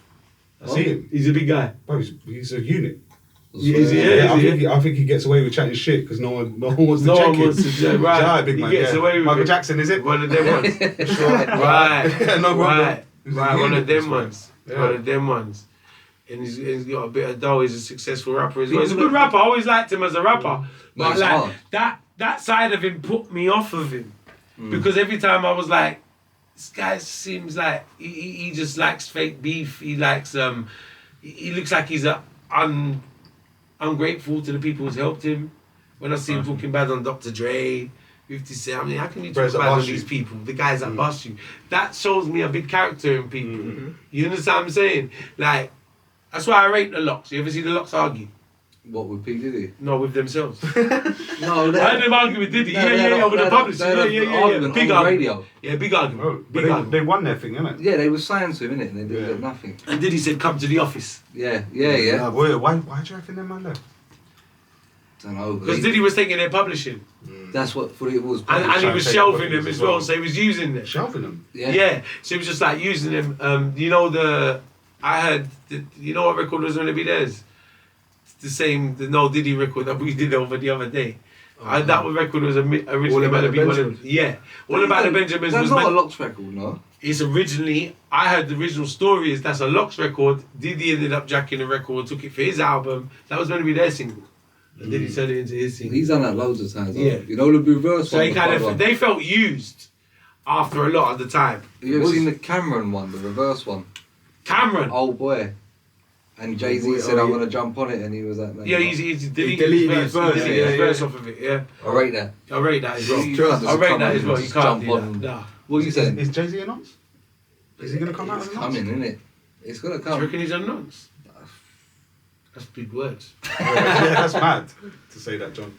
I see him. He's a big guy. Bro, he's a unit. Is he? Yeah, Yeah, I think he gets away with chatting shit because no one wants to No check one him. wants to check. Right. Yeah, big He man. gets yeah. away with Michael it. Jackson, is it? One of them ones. Right. Yeah, no problem. Right. He's a Right. One unit, of them this man. ones. Yeah. One of them ones. And he's got a bit of dough. He's a successful rapper as well. He's a People good rapper. I always liked him as a rapper. But it's like hard. that side of him put me off of him. Because every time I was like, this guy seems like he just likes fake beef. He likes he looks like he's ungrateful to the people who's helped him. When I see him talking bad on Dr. Dre, 50 Cent, I mean, how can you talk Brothers that bad on bust these you. people? The guys that bust you. That shows me a big character in people. You understand what I'm saying? Like, that's why I rate the Locks. You ever see the Locks argue? What with P Diddy? No, with themselves. No, I had them argue with Diddy. Yeah, with the publisher. Yeah. Big on argument. radio. Yeah, big argument. Bro, Big but argument. they won their thing, innit? Yeah, they were signed to him, innit? And they did Yeah. get nothing. And Diddy said, come to the office. Yeah. Wait, why do you reckon them man left? Don't know. Because Diddy was taking their publishing. That's what it was. And he Trying was to take shelving publishing them as as well, well. so he was using them. Shelving them. Yeah. So he was just like using them. You know I heard, you know what record was going to be theirs? It's the same, the No Diddy record that we did over the other day. That record was originally All About going to the be one of, Benjamins. yeah. All About the Benjamins That's was not a meant, Locks record, no? it's originally, I heard the original story is that's a Locks record. Diddy ended up jacking the record, took it for his album. That was meant to be their single. And Diddy turned it into his single. He's done that loads of times. Yeah. You know the reverse So one. he the kind front one? of, they felt used after a lot of the time. Have you ever seen the Cameron one, the reverse one? Cameron. Oh boy. And Jay-Z said, I'm going to jump on it, and he was like, no, Yeah, you're he's deleted his verse, He deleted yeah, his yeah. verse off of it, yeah. not." I rate that. I rate that as well. You can't I just rate come that on as well. and You can't jump do on. that. Nah. What are you saying? Is Jay-Z a nonce? Is he going to come out It's as a nonce? coming, isn't it? It's going to Do you come. reckon he's a nonce? That's big words. Yeah, that's mad to say that, John.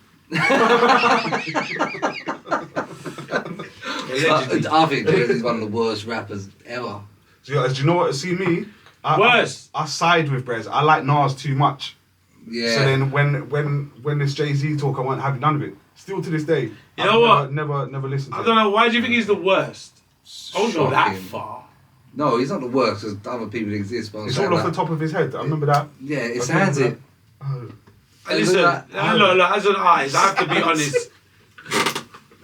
Allegedly. I think Jay-Z's one of the worst rappers ever. Do you know what? See me? Worse. I side with Brez. I like Nas too much. Yeah. So then when this Jay-Z talk, I won't have none of it. Still to this day. You know what? Never listened to I it. don't know. Why do you think he's the worst? I don't go that Shocking. far. No, he's not the worst, because other people exist. But I'm It's saying all off that- the top of his head. I remember that. Yeah, it I sounds remember it. Oh. And listen, Look, look, as an artist, I have to be honest.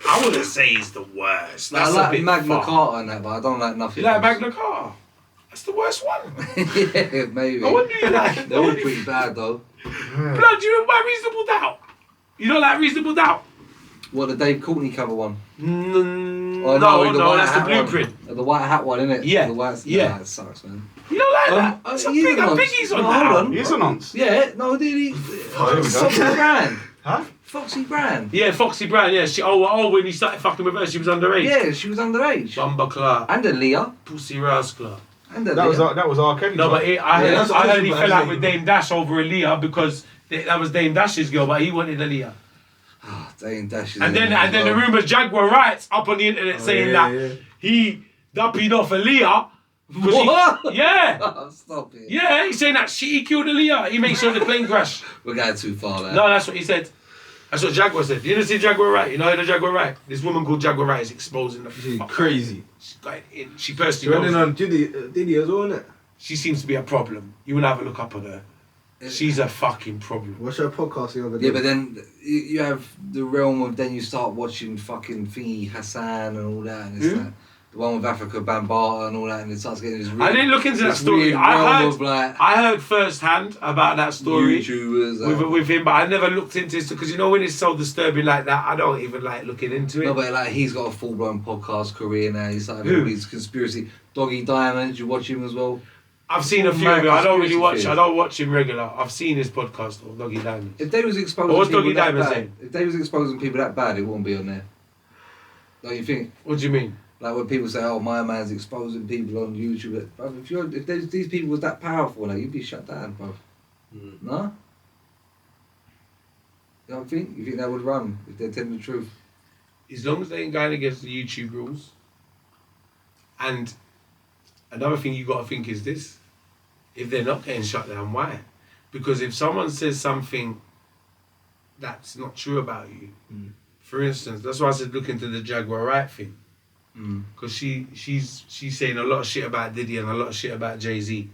I wouldn't say he's the worst. I That's a like bit Magna far. Carta and that, but I don't like nothing You like else. Magna Carta? That's the worst one. Yeah, maybe. I wonder you like. They're all pretty bad, though. Yeah. Blood, do you know about Reasonable Doubt? You don't like Reasonable Doubt? What, the Dave Courtney cover one? No, the white that's the hat blueprint. One. The white hat one, innit? Yeah, The white, yeah. Nah, it sucks, man. You don't like that? It's a he's big a nonce. Biggie's on No, that. hold on. He is a nonce. Yeah, no, did he? here we go. Foxy Brand. Huh? Foxy Brand. Yeah, Foxy Brown, yeah. When he started fucking with her, she was underage. Yeah, she was underage. Bumba Clark. And a Leah. Pussy Rascal. And a That was Leah. that was R. Kelly. No, but I heard, that's I heard he what fell I'm out with Dame Dash over Aaliyah because that was Dame Dash's girl, but he wanted Aaliyah. Dane Dash is And in then there the as well. rumours Jaguar writes up on the internet saying that he duppied off Aaliyah. What? Yeah. Stop it. Yeah, he's saying that he killed Aaliyah. He makes sure the plane crashed. We're going too far there. No, that's what he said. That's what Jaguar said. You didn't see Jaguar Wright? You know the Jaguar Wright? This woman called Jaguar Wright is exposing the She's fuck. crazy. She's got it in. She personally Running knows. on Diddy as well, innit? She seems to be a problem. You will have a look up on her. She's a fucking problem. Watch her podcast the other day. Yeah, but then you have the realm of then you start watching fucking Thingy Hassan and all that, and it's Who? like the one with Africa Bambaataa and all that, and it starts getting this. I didn't look into that this story. weird realm of like I heard firsthand about that story YouTubers. with him, but I never looked into it because you know when it's so disturbing like that, I don't even like looking into it. No, but like he's got a full blown podcast career now. He's like Who? all these conspiracy. Doggy Diamond, you watch him as well. I've seen a few of it. I don't really watch. I don't watch him regular. I've seen his podcast of Doggy Diamonds. If they was exposing What's people Doggy that Diamonds bad, saying? if they was exposing people that bad, it wouldn't be on there. Don't you think? What do you mean? Like when people say, "Oh, my man's exposing people on YouTube," bro, if these people was that powerful, like, you'd be shut down, bro. No? You don't think? You think they would run if they're telling the truth? As long as they ain't going against the YouTube rules. And another thing you got to think is this: if they're not getting shut down, why? Because if someone says something that's not true about you, for instance, that's why I said look into the Jaguar Right thing. Because she's saying a lot of shit about Diddy and a lot of shit about Jay-Z.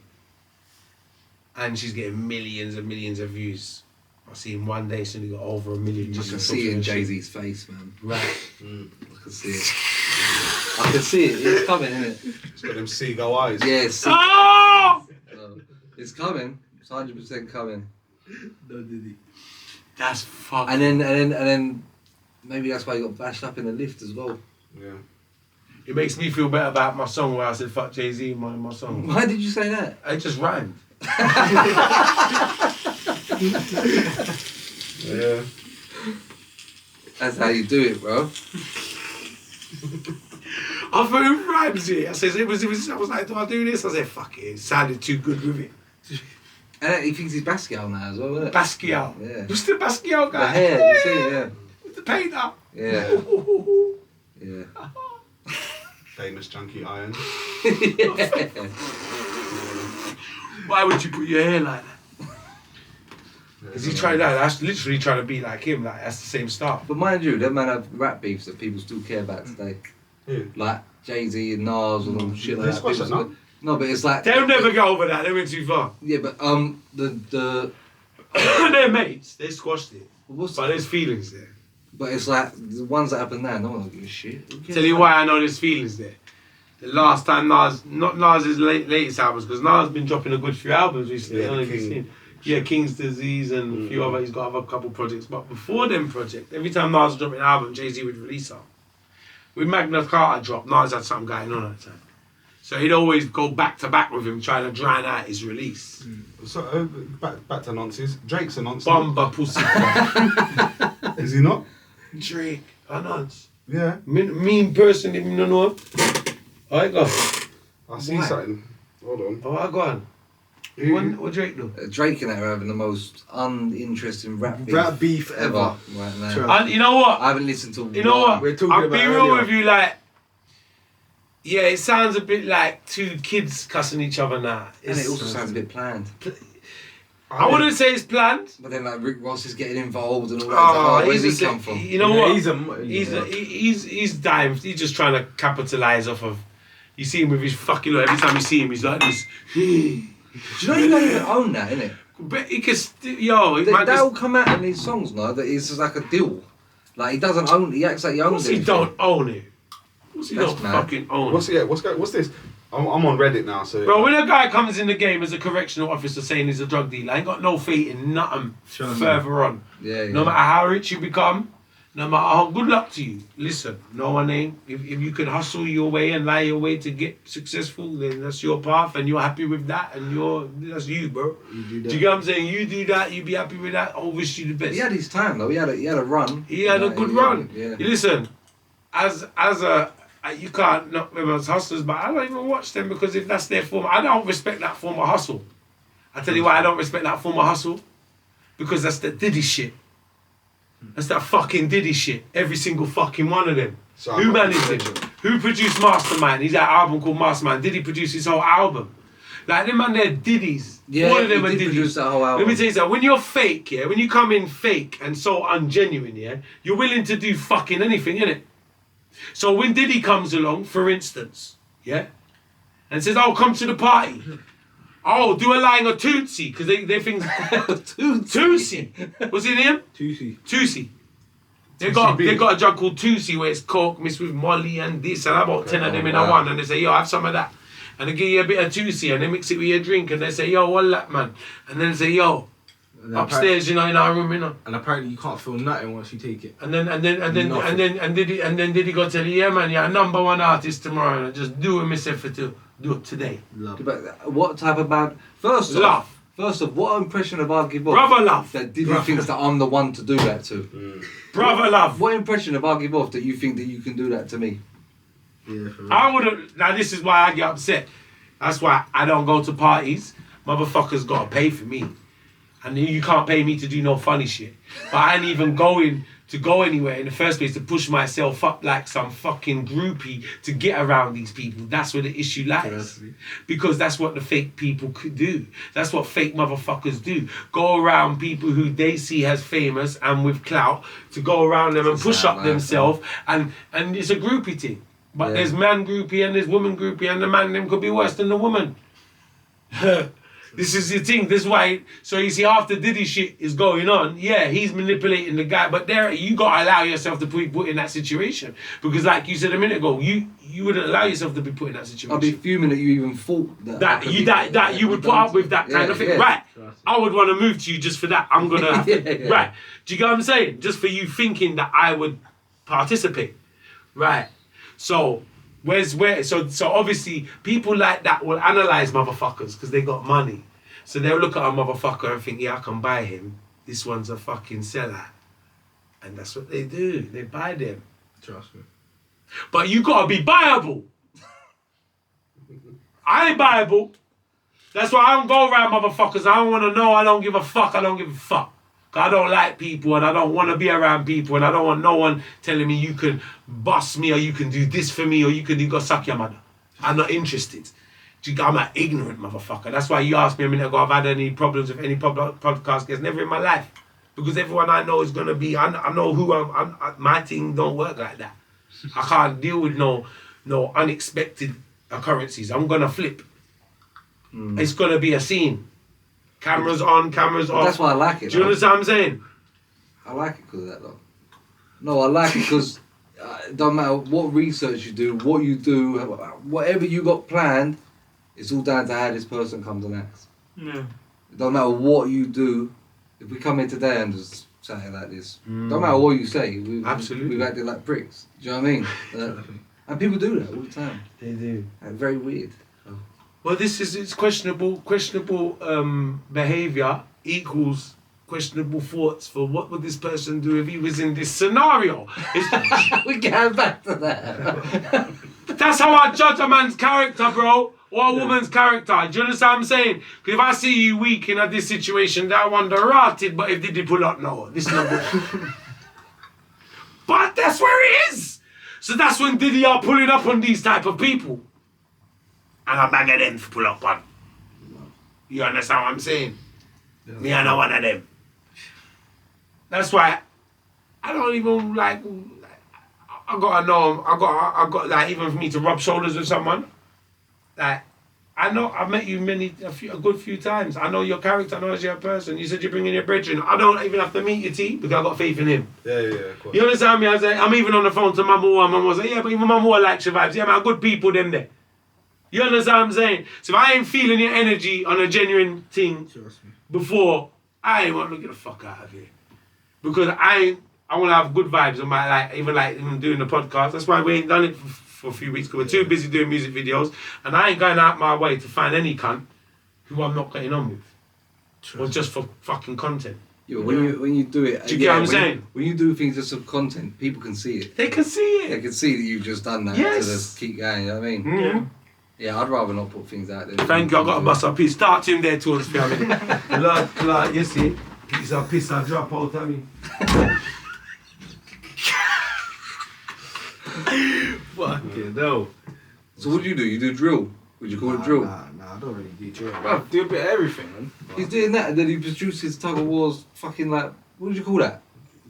And she's getting millions and millions of views. I see in one day she's only got over 1 million. I can see it in Jay-Z's face, man. Right. I can see it. I can see it. It's coming, isn't it? It's got them seagull eyes. Yes. Oh! It's coming. It's 100% coming. No, Diddy. That's fucking... And then maybe that's why you got bashed up in the lift as well. Yeah. It makes me feel better about my song where I said fuck Jay-Z in my song. Why did you say that? It just rhymed. Yeah. That's how you do it, bro. I thought it rhymes it. I said I was like, do I do this? I said, fuck it. It sounded too good with it. And he thinks he's Basquiat now as well, isn't it? Basquiat. Yeah. Who's the Basquiat guy? The hair, you see it, yeah. With the painter. Yeah. Yeah. Famous Junkie Iron. Why would you put your hair like that? Is he trying that? That's literally trying to be like him. Like that's the same stuff. But mind you, them man have rap beefs that people still care about today. Yeah. Like Jay-Z and Nas and all shit like Let's that. watch People that, still- No, but it's like They'll never go over that. They went too far. Yeah, but the They're mates. They squashed it. what's But there's feelings there. but it's like the ones that happen now. No one will give a shit. Who cares Tell you about why I know there's feelings there. The last time Nas, not Nas's latest albums, because Nas has been dropping a good few albums recently. Yeah, I don't know if you've King. seen. Yeah, King's Disease and a few other. He's got other couple projects. But before them projects, every time Nas was dropping an album, Jay-Z would release something. With Magna Carta drop, Nas had something going on at the time. So he'd always go back to back with him, trying to drown out his release. So back to nonsense. Drake's a nonsense. Bomba pussy. Is he not? Drake, a nonce. Yeah. Mean person, if you don't know. Alright, go. I see Why? something. Hold on. Alright, go on. What Drake do? Drake and that are having the most uninteresting rap beef ever. right now. Sure. And you know what? I haven't listened to You know what? We're talking I'll about be real earlier. with you, like, yeah, it sounds a bit like two kids cussing each other now. And it also sounds a bit planned. I wouldn't say it's planned. But then like Rick Ross is getting involved and all that. Oh, Where's he he's come from? You know what? He's He's dying. He's just trying to capitalize off of. You see him with his fucking look. Every time you see him, he's like this. Do you know you don't even own that, innit? But he can yo. They, Man, they all come out in these songs now that it's just like a deal. Like he doesn't own it. He acts like he owns he it. don't own it. He That's don't mad. fucking own it. What's this? I'm on Reddit now, so. Bro, when a guy comes in the game as a correctional officer saying he's a drug dealer, I ain't got no faith in nothing Sure, further on. Yeah, yeah. No matter how rich you become, no matter how good luck to you. Listen, no one ain't. If you can hustle your way and lie your way to get successful, then that's your path, and you're happy with that, and that's you, bro. Do you get what I'm saying? You do that, you be happy with that. I wish you the best. He had his time though. He had a run. He had a good run. Yeah. You listen, as a you can't knock them as hustlers, but I don't even watch them because if that's their form, I don't respect that form of hustle. I tell you why I don't respect that form of hustle, because that's the Diddy shit. That's that fucking Diddy shit. Every single fucking one of them. So Who managed him? Who produced Mastermind? He's that album called Mastermind. Diddy produced his whole album. Like them man, they're Diddies. Yeah, All of them he are did Diddies. produce that whole album. Let me tell you something. When you're fake, yeah, when you come in fake and so ungenuine, yeah, you're willing to do fucking anything, innit? So when Diddy comes along, for instance, yeah, and says, "Oh, come to the party." Oh, do a line of Tootsie, because they think Tootsie. What's his name? Tootsie. They got a drug called Tootsie where it's coke mixed with Molly and this and about 10 of them in a one, and they say, "Yo, have some of that." And they give you a bit of Tootsie and they mix it with your drink and they say, "Yo, what that, man?" And then they say, "Yo, upstairs, you know, in our room, you know." And apparently you can't feel nothing once you take it. And then Diddy go tell you, "Yeah, man, you're a #1 artist tomorrow. And just do it myself for two." Do it today. Love. But what type of bad? First off, what impression have I give off? Brother love. That Diddy thinks that I'm the one to do that to. Brother love. What impression have I give off that you think that you can do that to me? Yeah, for real. I wouldn't. Now this is why I get upset. That's why I don't go to parties. Motherfuckers gotta pay for me, and you can't pay me to do no funny shit. But I ain't even going to go anywhere in the first place to push myself up like some fucking groupie to get around these people. That's where the issue lies. Because that's what the fake people could do. That's what fake motherfuckers do. Go around people who they see as famous and with clout to go around them and push up themselves, and it's a groupie thing. But there's man groupie and there's woman groupie, and the man them could be worse than the woman. This is the thing. This is why. So you see, after Diddy shit is going on, he's manipulating the guy. But there, you gotta allow yourself to be put in that situation, because, like you said a minute ago, you wouldn't allow yourself to be put in that situation. I'd be fuming that you even thought that you would put up with that kind of thing, right? I would want to move to you just for that. I'm gonna right. Do you get what I'm saying? Just for you thinking that I would participate, right? So. So obviously people like that will analyse motherfuckers because they got money. So they'll look at a motherfucker and think, I can buy him. This one's a fucking seller. And that's what they do. They buy them. Trust me. But you gotta be buyable. I ain't buyable. That's why I don't go around motherfuckers. I don't wanna know. I don't give a fuck. I don't give a fuck. I don't like people and I don't want to be around people and I don't want no one telling me you can bust me or you can do this for me or you can go suck your mother. I'm not interested. I'm an ignorant motherfucker. That's why you asked me a minute ago if I've had any problems with any podcast guests. Never in my life. Because everyone I know is going to be, I know who my thing don't work like that. I can't deal with no unexpected occurrences. I'm going to flip. It's going to be a scene. Cameras on, cameras off. That's why I like it. Do you understand what I'm saying? I like it because of that, though. No, I like it because it doesn't matter what research you do, what you do, whatever you got planned, it's all down to how this person comes and acts. Yeah. It doesn't matter what you do. If we come here today and just say it like this, don't matter what you say, we've acted like pricks. Do you know what I mean? And people do that all the time. They do. And very weird. Well, it's questionable behaviour equals questionable thoughts for what would this person do if he was in this scenario. We're getting back to that. That's how I judge a man's character, bro, or a woman's character. Do you understand what I'm saying? Because if I see you weak in this situation, that one rotted, but if they did pull up, no, this is not good. But that's where it is. So that's when Diddy are pulling up on these type of people. And a bag of them to pull up on. You understand what I'm saying? Me, I'm not one of them. That's why I don't even like. I gotta know. I got like, even for me to rub shoulders with someone. Like, I know I've met you a good few times. I know your character. I know you're a person. You said you're bringing your brethren. I don't even have to meet you, T, because I got faith in him. Yeah, of course. You understand me? I'm even on the phone to Mama. Mama was like, yeah, but even Mama likes your vibes. Yeah, man, good people them there. You understand what I'm saying? So if I ain't feeling your energy on a genuine thing before, I ain't want to get the fuck out of here. Because I want to have good vibes on my, even doing the podcast. That's why we ain't done it for a few weeks, because we're too busy doing music videos, and I ain't going out my way to find any cunt who I'm not getting on with. Or just for fucking content. Yeah, when you do it, do you get what I'm saying? When you do things just for content, people can see it. They can see it. They can see that you've just done that to just keep going, you know what I mean? Mm-hmm. Yeah, I'd rather not put things out there. Thank you, I got to bust up piece. Start to him there towards the family. Clark, you see? He's a piece of drop out of me. Fucking no. So what do? You do drill? Would you call it drill? Nah, I don't really do drill. I do a bit of everything, man. He's doing that, and then he produces Tuggawar's fucking what would you call that?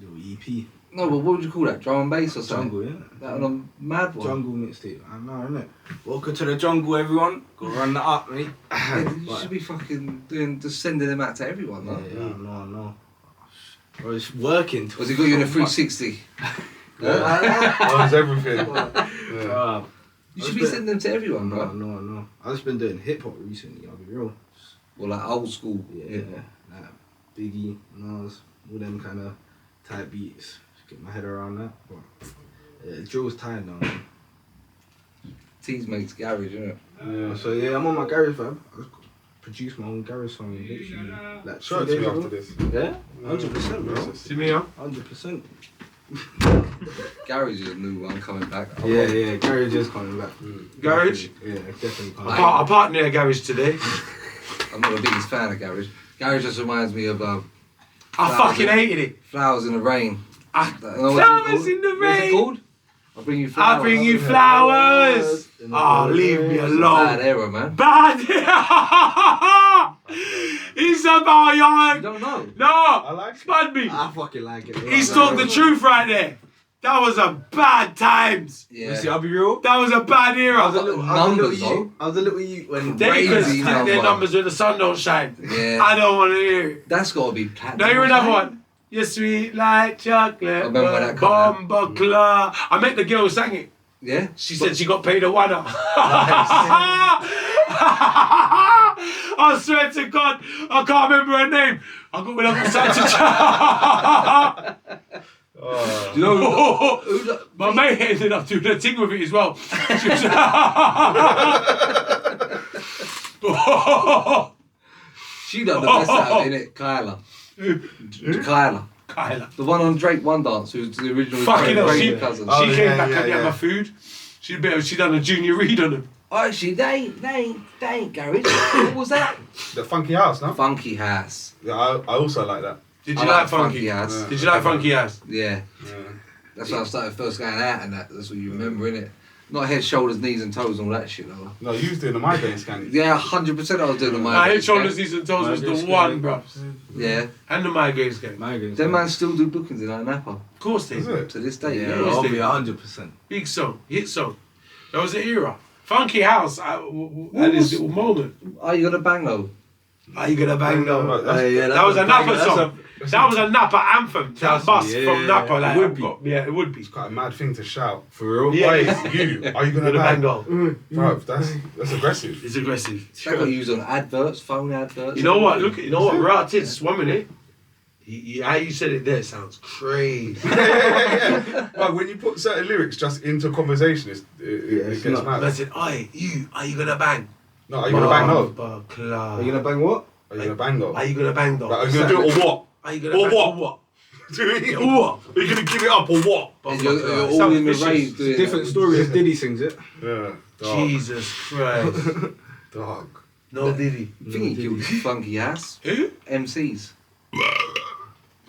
Little EP. No, but what would you call that? Drum and bass or something? Jungle, yeah. That on a mad one. Jungle mixtape. I know, innit? Welcome to the jungle, everyone. Go run that up, mate. Yeah, you should be fucking just sending them out to everyone, Yeah, man. I know. Bro, it's working. Was he got you in a 360? That's everything. You should be sending them to everyone, bro. No. I've just been doing hip hop recently, I'll be real. Well, like old school. Yeah. Like Biggie, Nas, all them kind of type beats. Just get my head around that. But yeah, drill's tired now, man. T's makes garage, isn't it? Yeah. So yeah, I'm on my garage, fam. I produce my own garage song. Literally, like Show it 2 to me days ago. after this. Yeah, 100%, bro. See me, huh? 100%. Garage is a new one coming back. Yeah, garage is coming back. Garage? Yeah, definitely coming I back. part near a garage today. I'm not the biggest fan of garage. Garage just reminds me of I fucking hated it. Flowers in the Rain. Flowers in the What's it rain. called? I'll bring you flowers. I'll bring you flowers. Oh, leave me Bad alone. era, man. Bad. He's about You young. don't know. No. I like it. Spud me. I fucking like it. He's talking the truth right there. That was a bad times. Yeah. You see, I'll be real. That was a bad I era. was a little Numbers, youth. I was a little youth when They Crazy could stick their number. numbers when the sun don't shine. Yeah. I don't want to hear it. That's got to be platinum. Now hear another one. You're sweet like chocolate. I remember when that came out. Bomba Club. I met the girl who sang it. Yeah? She said she got paid a $1. I swear to God, I can't remember her name. I got when I got such a Oh. Do you know who My mate ended up doing a thing with it as well. She was she done the best out of it, innit? Kyla. Kyla. The one on Drake One Dance, who's the original Fucking hell, Drake she cousin. Oh, came yeah, back yeah, and had yeah. my food. She done a junior read on him. Oh, actually, they ain't garage. What was that? The Funky House, no? Funky House. Yeah, I also like that. Did I you like Funky? House. Yeah. Did you like Funky Ass? Yeah. Yeah. That's when I started first going out and that's what you remember, innit? Not head, shoulders, knees and toes and all that shit, though. No, you was doing the migraine scanning. Yeah, 100% I was doing the Nah, migraine. Head, Shoulders, Knees and Toes was the one, bruv. Yeah. And the migraines game. Them man still do bookings in Napa. Of course they Is do. it? To this day, Yeah, yeah. I'll be 100%. Big song, hit song. That was the era. Funky House had his little moment. Are you gonna bang though? Are you gonna bang though? Yeah, That was a Napa song. That was a Napa anthem. That Trust bus me, from yeah, Napa. Like, it would be. Yeah, it would be. It's quite a mad thing to shout. For real? Yeah. Wait, you, are you gonna Gonna bang bang? though. Bruv, that's aggressive. It's aggressive. That got used on adverts, phone adverts. You know what? Look, you know what? We're artists. 1 minute. How you said it there sounds crazy. Yeah. But when you put certain lyrics just into conversation, it it's gets not. mad. I said, "Oi, you, are you gonna bang?" No, are you gonna bang no? Are you gonna bang what? Are you gonna bang though? Are you gonna bang though? Like, are you gonna do it or what? Are you gonna Or bang what? or what? Do you mean? Or what? Are you gonna give it up or what? And you're all Sounds in the vicious. rave doing Different that. story if Diddy sings it. Yeah. Dog. Jesus Christ. Dog. No Diddy. I think he killed Funky Ass. Who? MCs.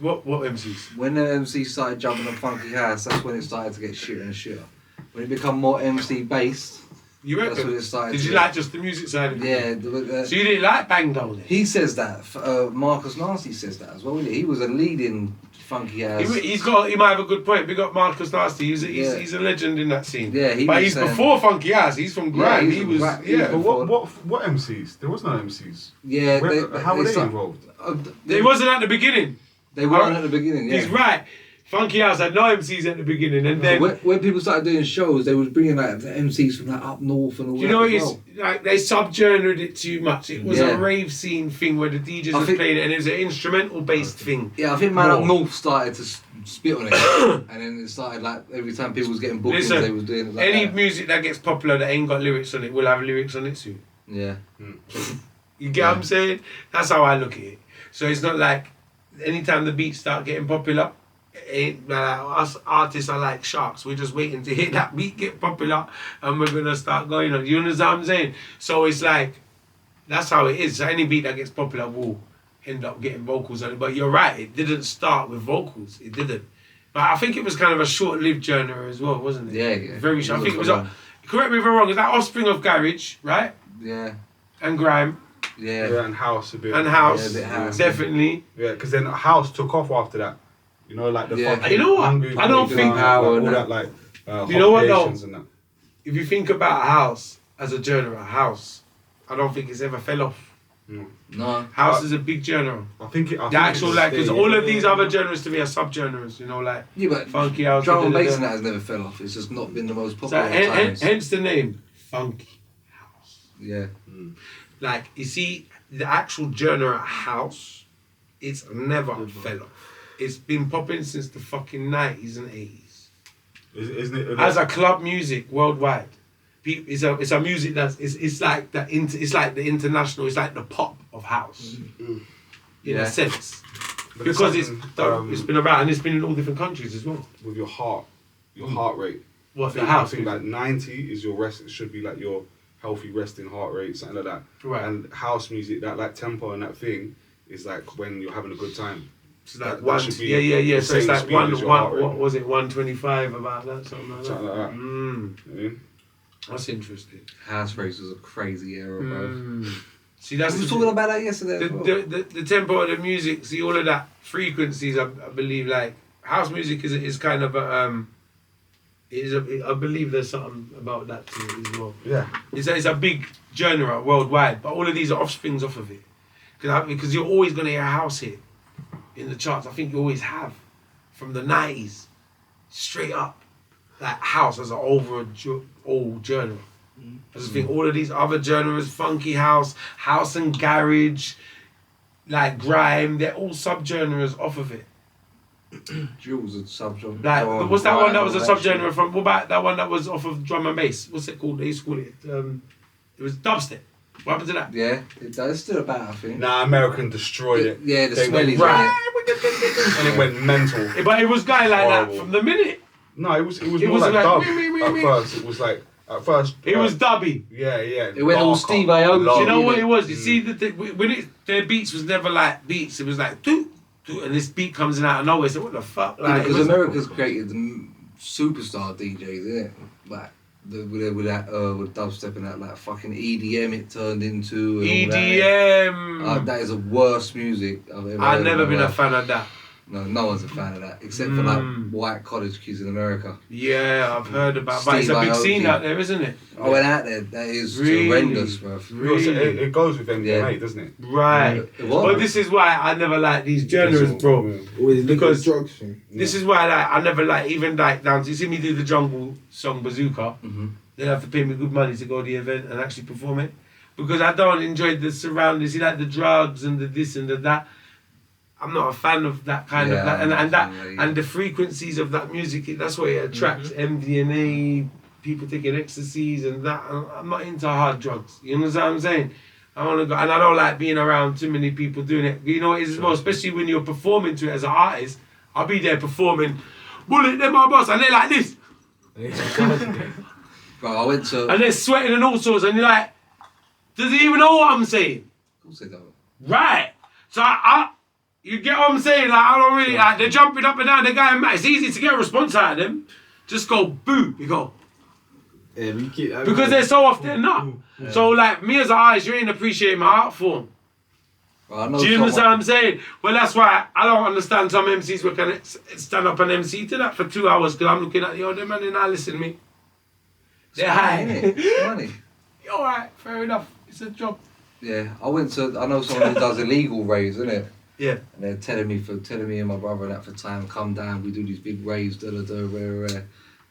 What MCs? When the MCs started jumping on Funky House, that's when it started to get shitter and shitter. When it become more MC based, You that's when reckon? it started. Did to you get- like just the music side of it? Yeah. So you didn't like Bang Doll then? He says that. Marcus Nasty says that as well. He was a leading Funky House. He might have a good point. Big up Marcus Nasty. He's Yeah. a legend in that scene. Yeah, he But was he's saying- before Funky Ass. He's from Grime. he's he from was Grime. yeah. But what MCs? There was no MCs. Yeah. How were they start- involved? They wasn't at the beginning. They weren't at the beginning. Yeah. He's right. Funky House had no MCs at the beginning, and then When people started doing shows, they was bringing like the MCs from like up north and all you that. know as it's well. like they subgenred it too much. It was Yeah. a rave scene thing where the DJs I had think- played it, and it was an instrumental based thing. Yeah, I think Man Up More. North started to spit on it, and then it started like every time people was getting bookings, Listen, they was doing it like Any that. music that gets popular that ain't got lyrics on it will have lyrics on it soon. Yeah. You get what I'm saying? That's how I look at it. So it's not like anytime the beats start getting popular, it ain't like us artists are like sharks. We're just waiting to hear that beat get popular and we're gonna start going on. You understand what I'm saying? So it's like that's how it is. So any beat that gets popular will end up getting vocals on it. But you're right, it didn't start with vocals. It didn't. But I think it was kind of a short-lived genre as well, wasn't it? Yeah. Very short. I think it was. Yeah. Correct me if I'm wrong. Is that offspring of garage, right? Yeah. And grime Yeah, and house a bit. and house, Yeah, a bit house. definitely. Yeah, because then house took off after that. You know, like the Yeah. fucking You know what? Hungry I don't Boys, think- like, Power all and that like You know what, though? Creations and that. If you think about house as a genre, house, I don't think it's ever fell off. No. House is a big genre. I think it. I The think actual it's like, because stayed. all of these other genres to me are subgenres. You know, like Yeah, but funky house. drum and da, da, bass da. and that has never fell off. It's just not been the most So popular at times. hence the name, funky house. Yeah. Like you see, the actual genre house, it's never fell off. It's been popping since the fucking 90s and 80s. Isn't it? As a club music worldwide. It's a music it's like it's like the international. It's like the pop of house, in a sense, But because there's it's been around and it's been in all different countries as well. with your heart rate. What's the I house? think like 90 is your rest. It should be like your healthy resting heart rate, something like that. Right. And house music, that like tempo and that thing, is like when you're having a good time. It's like that one. should be Yeah. the So it's same like speed one. as your heart rate. What was it? 125 about that, something like that. Something like that. Mm. You know what I mean? That's interesting. House race was a crazy era, bro. See, that's We were the- talking about that yesterday as well. the tempo of the music, see all of that frequencies. I believe like house music is kind of I believe there's something about that to it as well. Yeah. It's a big genre worldwide, but all of these are offsprings off of it. Because you're always gonna hear a house hit in the charts. I think you always have from the 90s straight up. Like house as an old genre. I just think all of these other genres, funky house and garage, like grime, they're all subgenres off of it. Jules a subgenre. Like, what's that one that was a subgenre from? What about that one that was off of drum and bass? What's it called? They used to call it. It was dubstep. What happened to that? Yeah, it's still about, I think. Nah, American destroyed it. Yeah, the They went smellies right, on it. and it went mental. But it was going like Horrible. that from the minute. No, it was It more was like like, dub. me. At first, it was like It was dubby. Yeah. It went all Steve Aoki. Do you know what Yeah. it was? You see, when their beats was never like beats. It was like doo, doo, and this beat comes in out of nowhere. So what the fuck? Like, Because America's created the superstar DJs, isn't it? Like with dubstep and that, like fucking EDM it turned into. And all EDM. that is the worst music I've ever heard. I've in never my been a life. fan of that. No one's a fan of that, except for like white college kids in America. Yeah, I've heard about. But it's a Steve big scene Aoki. out there, isn't it? I went out there. That is Really? horrendous, bro. It goes with MDMA, Yeah. doesn't it? Right. What? But this is why I never like these genres, bro. Always Because drugs thing. this is why I never like even like down to you see me do the jungle song Bazooka. Mhm. They have to pay me good money to go to the event and actually perform it because I don't enjoy the surroundings. You like the drugs and the this and the that. I'm not a fan of that kind Yeah, of that I'm not and a that fan of that and the frequencies of that music. That's what it attracts MDMA, people taking ecstasies and that. I'm not into hard drugs. You know what I'm saying? I want to go, and I don't like being around too many people doing it. You know what it is as well, especially when you're performing to it as an artist. I'll be there performing, bullet, they're my boss, and they're like this, Bro, I went to. and they're sweating and all sorts, and you're like, does he even know what I'm saying? Of course they don't. Right. So you get what I'm saying? Like I don't really like they're jumping up and down, they're going mad. It's easy to get a response out of them. Just go boo, you go. Yeah, we keep, Because they're so off their nut. So like me as an artist, you ain't appreciating my art form. Bro, I know Do you understand what someone- I'm saying? Well, that's why I don't understand some MCs who can stand up and MC to that for 2 hours because I'm looking at the other man and I listen to me. They're high. Innit? It's money. Alright, fair enough. It's a job. Yeah, I know someone who does illegal raves, innit? Yeah. And they're telling me and my brother and that for time, come down, we do these big raves, rare. And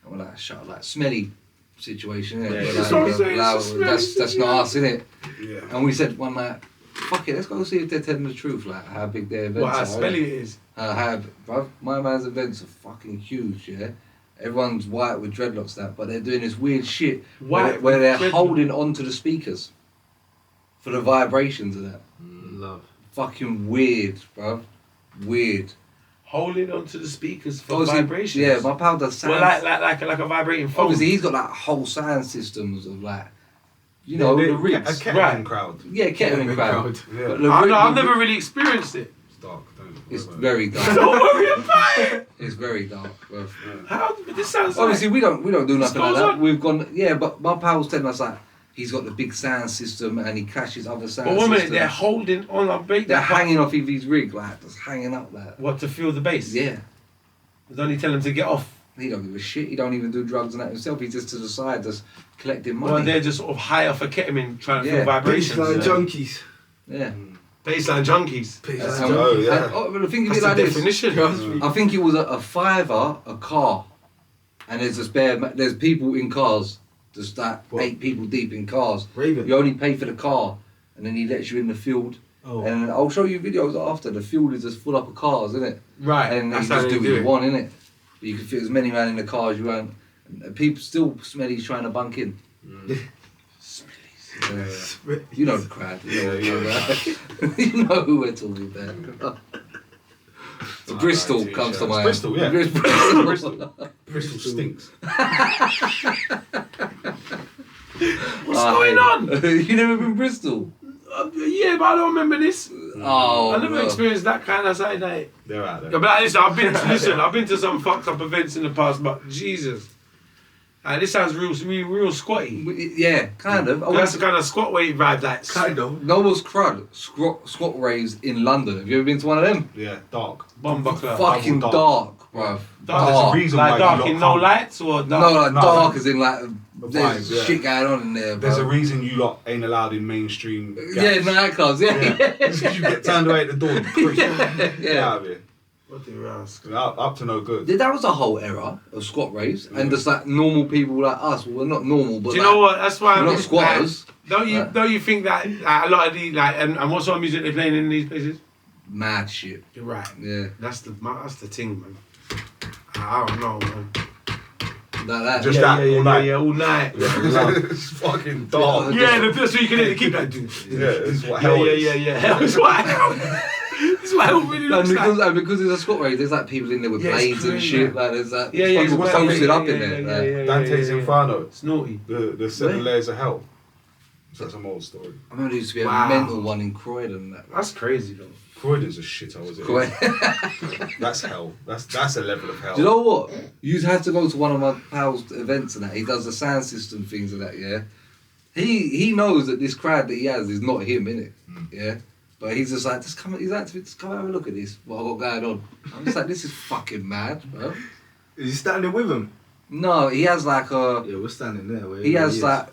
we're like, shut up, like smelly situation, innit? Yeah, We're that's like, what I'm saying, like, it's a smelly that's not us, innit? Yeah. And we said one night, fuck it, let's go see if they're telling the truth, like how big their events What, how are. smelly innit? it is. Bruv, my man's events are fucking huge, yeah? Everyone's white with dreadlocks, but they're doing this weird shit White where they're with dreadlocks. holding onto the speakers for the vibrations of that. love. Fucking weird, bruv. Weird. Holding onto the speakers for Obviously, vibrations. yeah, my pal does sound. Well, like a vibrating phone. Obviously, he's got like whole sound systems of like, you know, the A rigs. Kettering Right. crowd. Yeah, Kettering crowd. Yeah. But the I rig- know, I've the never rig- really experienced it. It's dark. Don't It's worry about very dark. Don't worry about it. It's very dark, bruv. How? But this sounds Obviously, like... we don't do nothing like goes that. on. We've gone, yeah, but my pal was telling us like he's got the big sound system and he crashes other sound But 1 minute, systems. they're holding on a break. They're hanging off his rig, like just hanging up, like. What, to feel the bass? Yeah, Don't you tell them to get off? he don't give a shit. He don't even do drugs and that himself. He's just to the side, just collecting money. Well, they're just sort of high off of ketamine, trying to Yeah. feel vibrations. Baseline junkies. yeah. Baseline junkies. Baseline That's junkies. Oh, yeah. But think of That's it the like this. definition. Trust me. I think it was a fiver a car, and there's a spare. There's people in cars. There's like What? 8 people deep in cars. Raven. You only pay for the car, and then he lets you in the field. Oh. And I'll show you videos after. The field is just full up of cars, isn't it? Right, And you that's how just they do what do you it. want, innit? But you can fit as many man in the car as you want. And people still smelly trying to bunk in. You know the crowd. You know who we're talking about. Bristol comes to mind. Bristol, yeah. Bristol stinks. What's going on? You never been Bristol? Yeah, but I don't remember this. Oh, I never experienced that kind of side night. They're out there. Yeah, but listen, I've been to some fucked up events in the past, but Jesus. This sounds real squatty. Yeah, kind of. That's the kind of squat weight vibe that's. Kind of. No one's crud. Squat raves in London. Have you ever been to one of them? Yeah, dark. Bumbuckler. Fucking dark, bruv. Dark. There's a reason Like why dark you in lot no lights or No, dark? like No. dark as in like there's vibes, yeah. shit going on in there, There's a bro. reason you lot ain't allowed in mainstream. Yeah, gaps. nightclubs, yeah. It's because you get turned away at the door. Get Yeah. out of here. What do you ask? Up to no good. Yeah, that was a whole era of squat raves, and just like normal people like us. Well, we're not normal, but Do you know what? That's why we're I'm not squatters. Don't you think that a lot of these and what sort of music they're playing in these places? Mad shit. You're right. Yeah, That's the thing, man. I don't know, man. like that. Just yeah, that yeah, all night. Yeah, all night. It's fucking dark. Yeah, so you can keep that. Yeah, it's what hell is. Yeah. That's what hell. That's what hell really looks like. And because it's a squat rave, there's like people in there with Yeah, it's blades and crazy, shit. man. Like there's like Yeah, people it's posted up yeah, in there. yeah, like. yeah, Dante's yeah. Inferno. It's naughty. The 7 layers of hell. So that's a old story. I remember there used to be a Wow. mental one in Croydon. That's crazy though. Croydon's a shithole, is it? Croydon. That's hell. That's a level of hell. Do you know what? You'd have to go to one of my pals' events and that. He does the sound system things and that, yeah? He knows that this crowd that he has is not him, innit? Yeah? But he's just like, just come and have a look at this, what I've got going on. I'm just like, this is fucking mad, bro. Is he standing with him? No, he has like a... Yeah, we're standing there. Where He has is. like...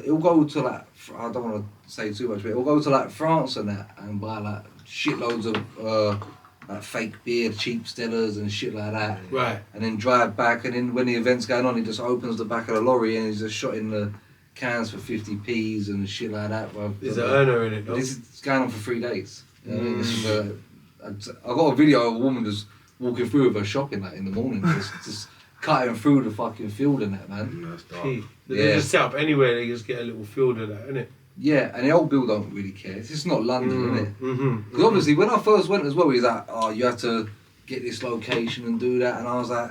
He'll go to like... I don't want to say too much, but he'll go to like France and that and buy like shitloads of like fake beer, cheap Stellas and shit like that. Right. And then drive back, and then when the event's going on, he just opens the back of the lorry and he's just shotting the cans for 50p's and shit like that. Bro. There's an earner in it though. This is going on for 3 days. You know what I mean? This is I got a video of a woman just walking through with her shopping like in the morning, just cutting through the fucking field and that, man. That's dark. They just set up anywhere, they just get a little field of that, innit? Yeah, and the old Bill don't really care. It's just not London, innit? Mm-hmm. Because obviously, when I first went as well, he's like, "Oh, you have to get this location and do that," and I was like,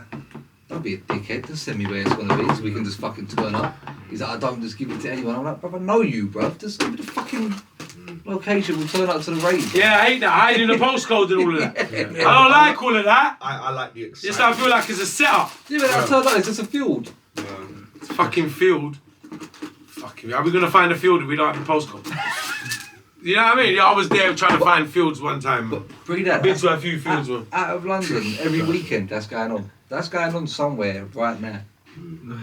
"Don't be a dickhead. Just send me where it's gonna be, so we can just fucking turn up." He's like, "I don't just give it to anyone." I'm like, "Bruv, I know you, bruv. Just give me the fucking location. We'll turn up to the rave." Yeah, I hate that. Hiding the postcode and all of that. Yeah. I don't like all of that. I like the Just excitement. I feel like it's a setup. Yeah, but I turned up. It's just a field. It's a fucking field. Fucking, are we gonna find a field if we don't have the postcode? You know what I mean? Yeah, I was there trying to find fields one time. But pre that, I've been to a few fields, man. out of London every weekend, that's going on. That's going on somewhere right now.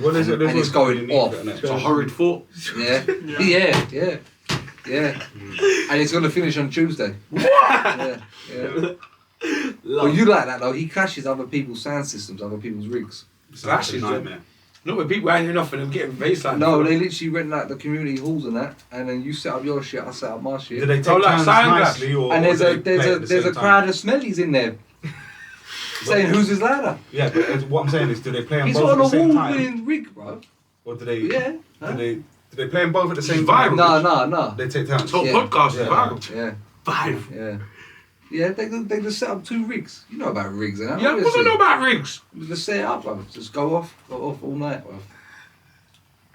What is it? And it's going off. It's a horrid thought. Yeah, yeah. And it's gonna finish on Tuesday. What? Yeah. But you like that though? He crashes other people's sound systems, other people's rigs. It's actually a Clashes, nightmare. Not with people ain't enough for them getting bass like No, that. they literally rent like the community halls and that, and then you set up your shit, I set up my shit. Do they take Oh, like turns Soundclash. nicely or And or do they play at the there's same a time? crowd of smellies in there saying who's his ladder. Yeah, but what I'm saying is, do they play them He's both got at the an same time? award-winning rig, bro. Or do they? Yeah. Do they play them both at the same It's time? viral. No. They take turns. Top Yeah. podcast is Yeah. viral. Yeah, Viral. yeah. They just set up 2 rigs. You know about rigs, and that. Yeah, what do I know about rigs? Just set it up, bro. Just go off all night, bro.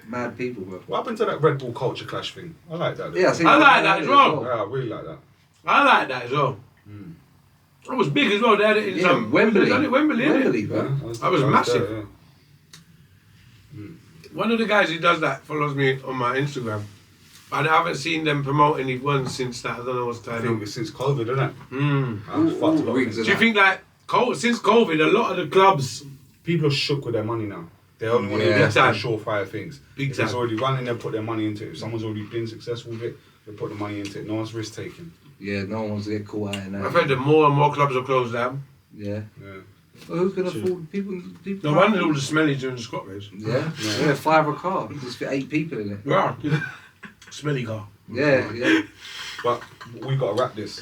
Mad people, bro. What happened to that Red Bull culture clash thing? I like that. Yeah, see, I like that as well. Yeah, I really like that. I like that as well. It was big as well. They had it in Yeah, some Wembley. They had it Wembley, innit? Wembley, bro. Yeah, I was massive. there, yeah. One of the guys who does that follows me on my Instagram. I haven't seen them promoting it once since that. I don't know what's I going think on. it's since COVID, isn't it? Mm. Fucked all a lot of rigs things. Do you think like since COVID, a lot of the clubs, People are shook with their money now. They only want to Yeah. invest in Big time. surefire things. Big If it's time. already running, they put their money into it. If someone's already been successful with it, they put the money into it. No one's risk taking. Yeah, no one wants to get caught out in that. I've heard that more and more clubs are closed down. Yeah. Yeah. Well, who can afford people? No wonder all the smelly during the squat race. Yeah. Yeah, 5 a car. Just fit 8 people in it. Wow. Smelly car. Yeah. But we got to wrap this.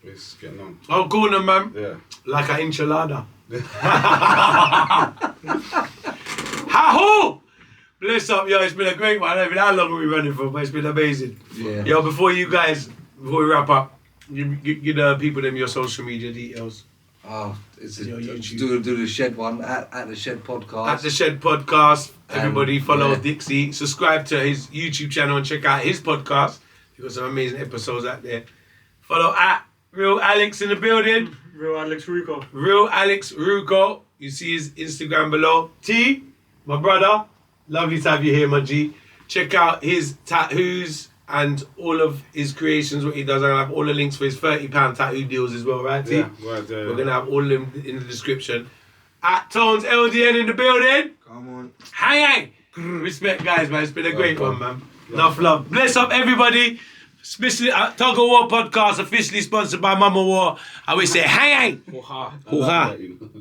It's getting on. Oh, go on then, man. Yeah. Like an enchilada. Ha-ho! Bless up, yo. It's been a great one. I don't know how long we're running for, but it's been amazing. Yeah. Yo, before we wrap up, you give the people them your social media details. Oh, it's Your do YouTube. the Shed one at the Shed podcast. At the Shed Podcast. Everybody follow yeah. Dixie. Subscribe to his YouTube channel and check out his podcast. He's got some amazing episodes out there. Follow at Real Alex in the building. Real Alex Ruko. Real Alex Ruko. You see his Instagram below. T, my brother. Lovely to have you here, my G. Check out his tattoos and all of his creations, what he does. I'm going to have all the links for his £30 tattoo deals as well, right, T? Yeah, right there. We're going to have all of them in the description. At Tonez LDN in the building. Come on. Hang. Respect, guys, man. It's been a great one, man. Enough love. Bless up, everybody. Especially Tuggawar podcast, officially sponsored by Mama War. I always say, hang. Hoo-ha. Hoo-ha. I like that, you know.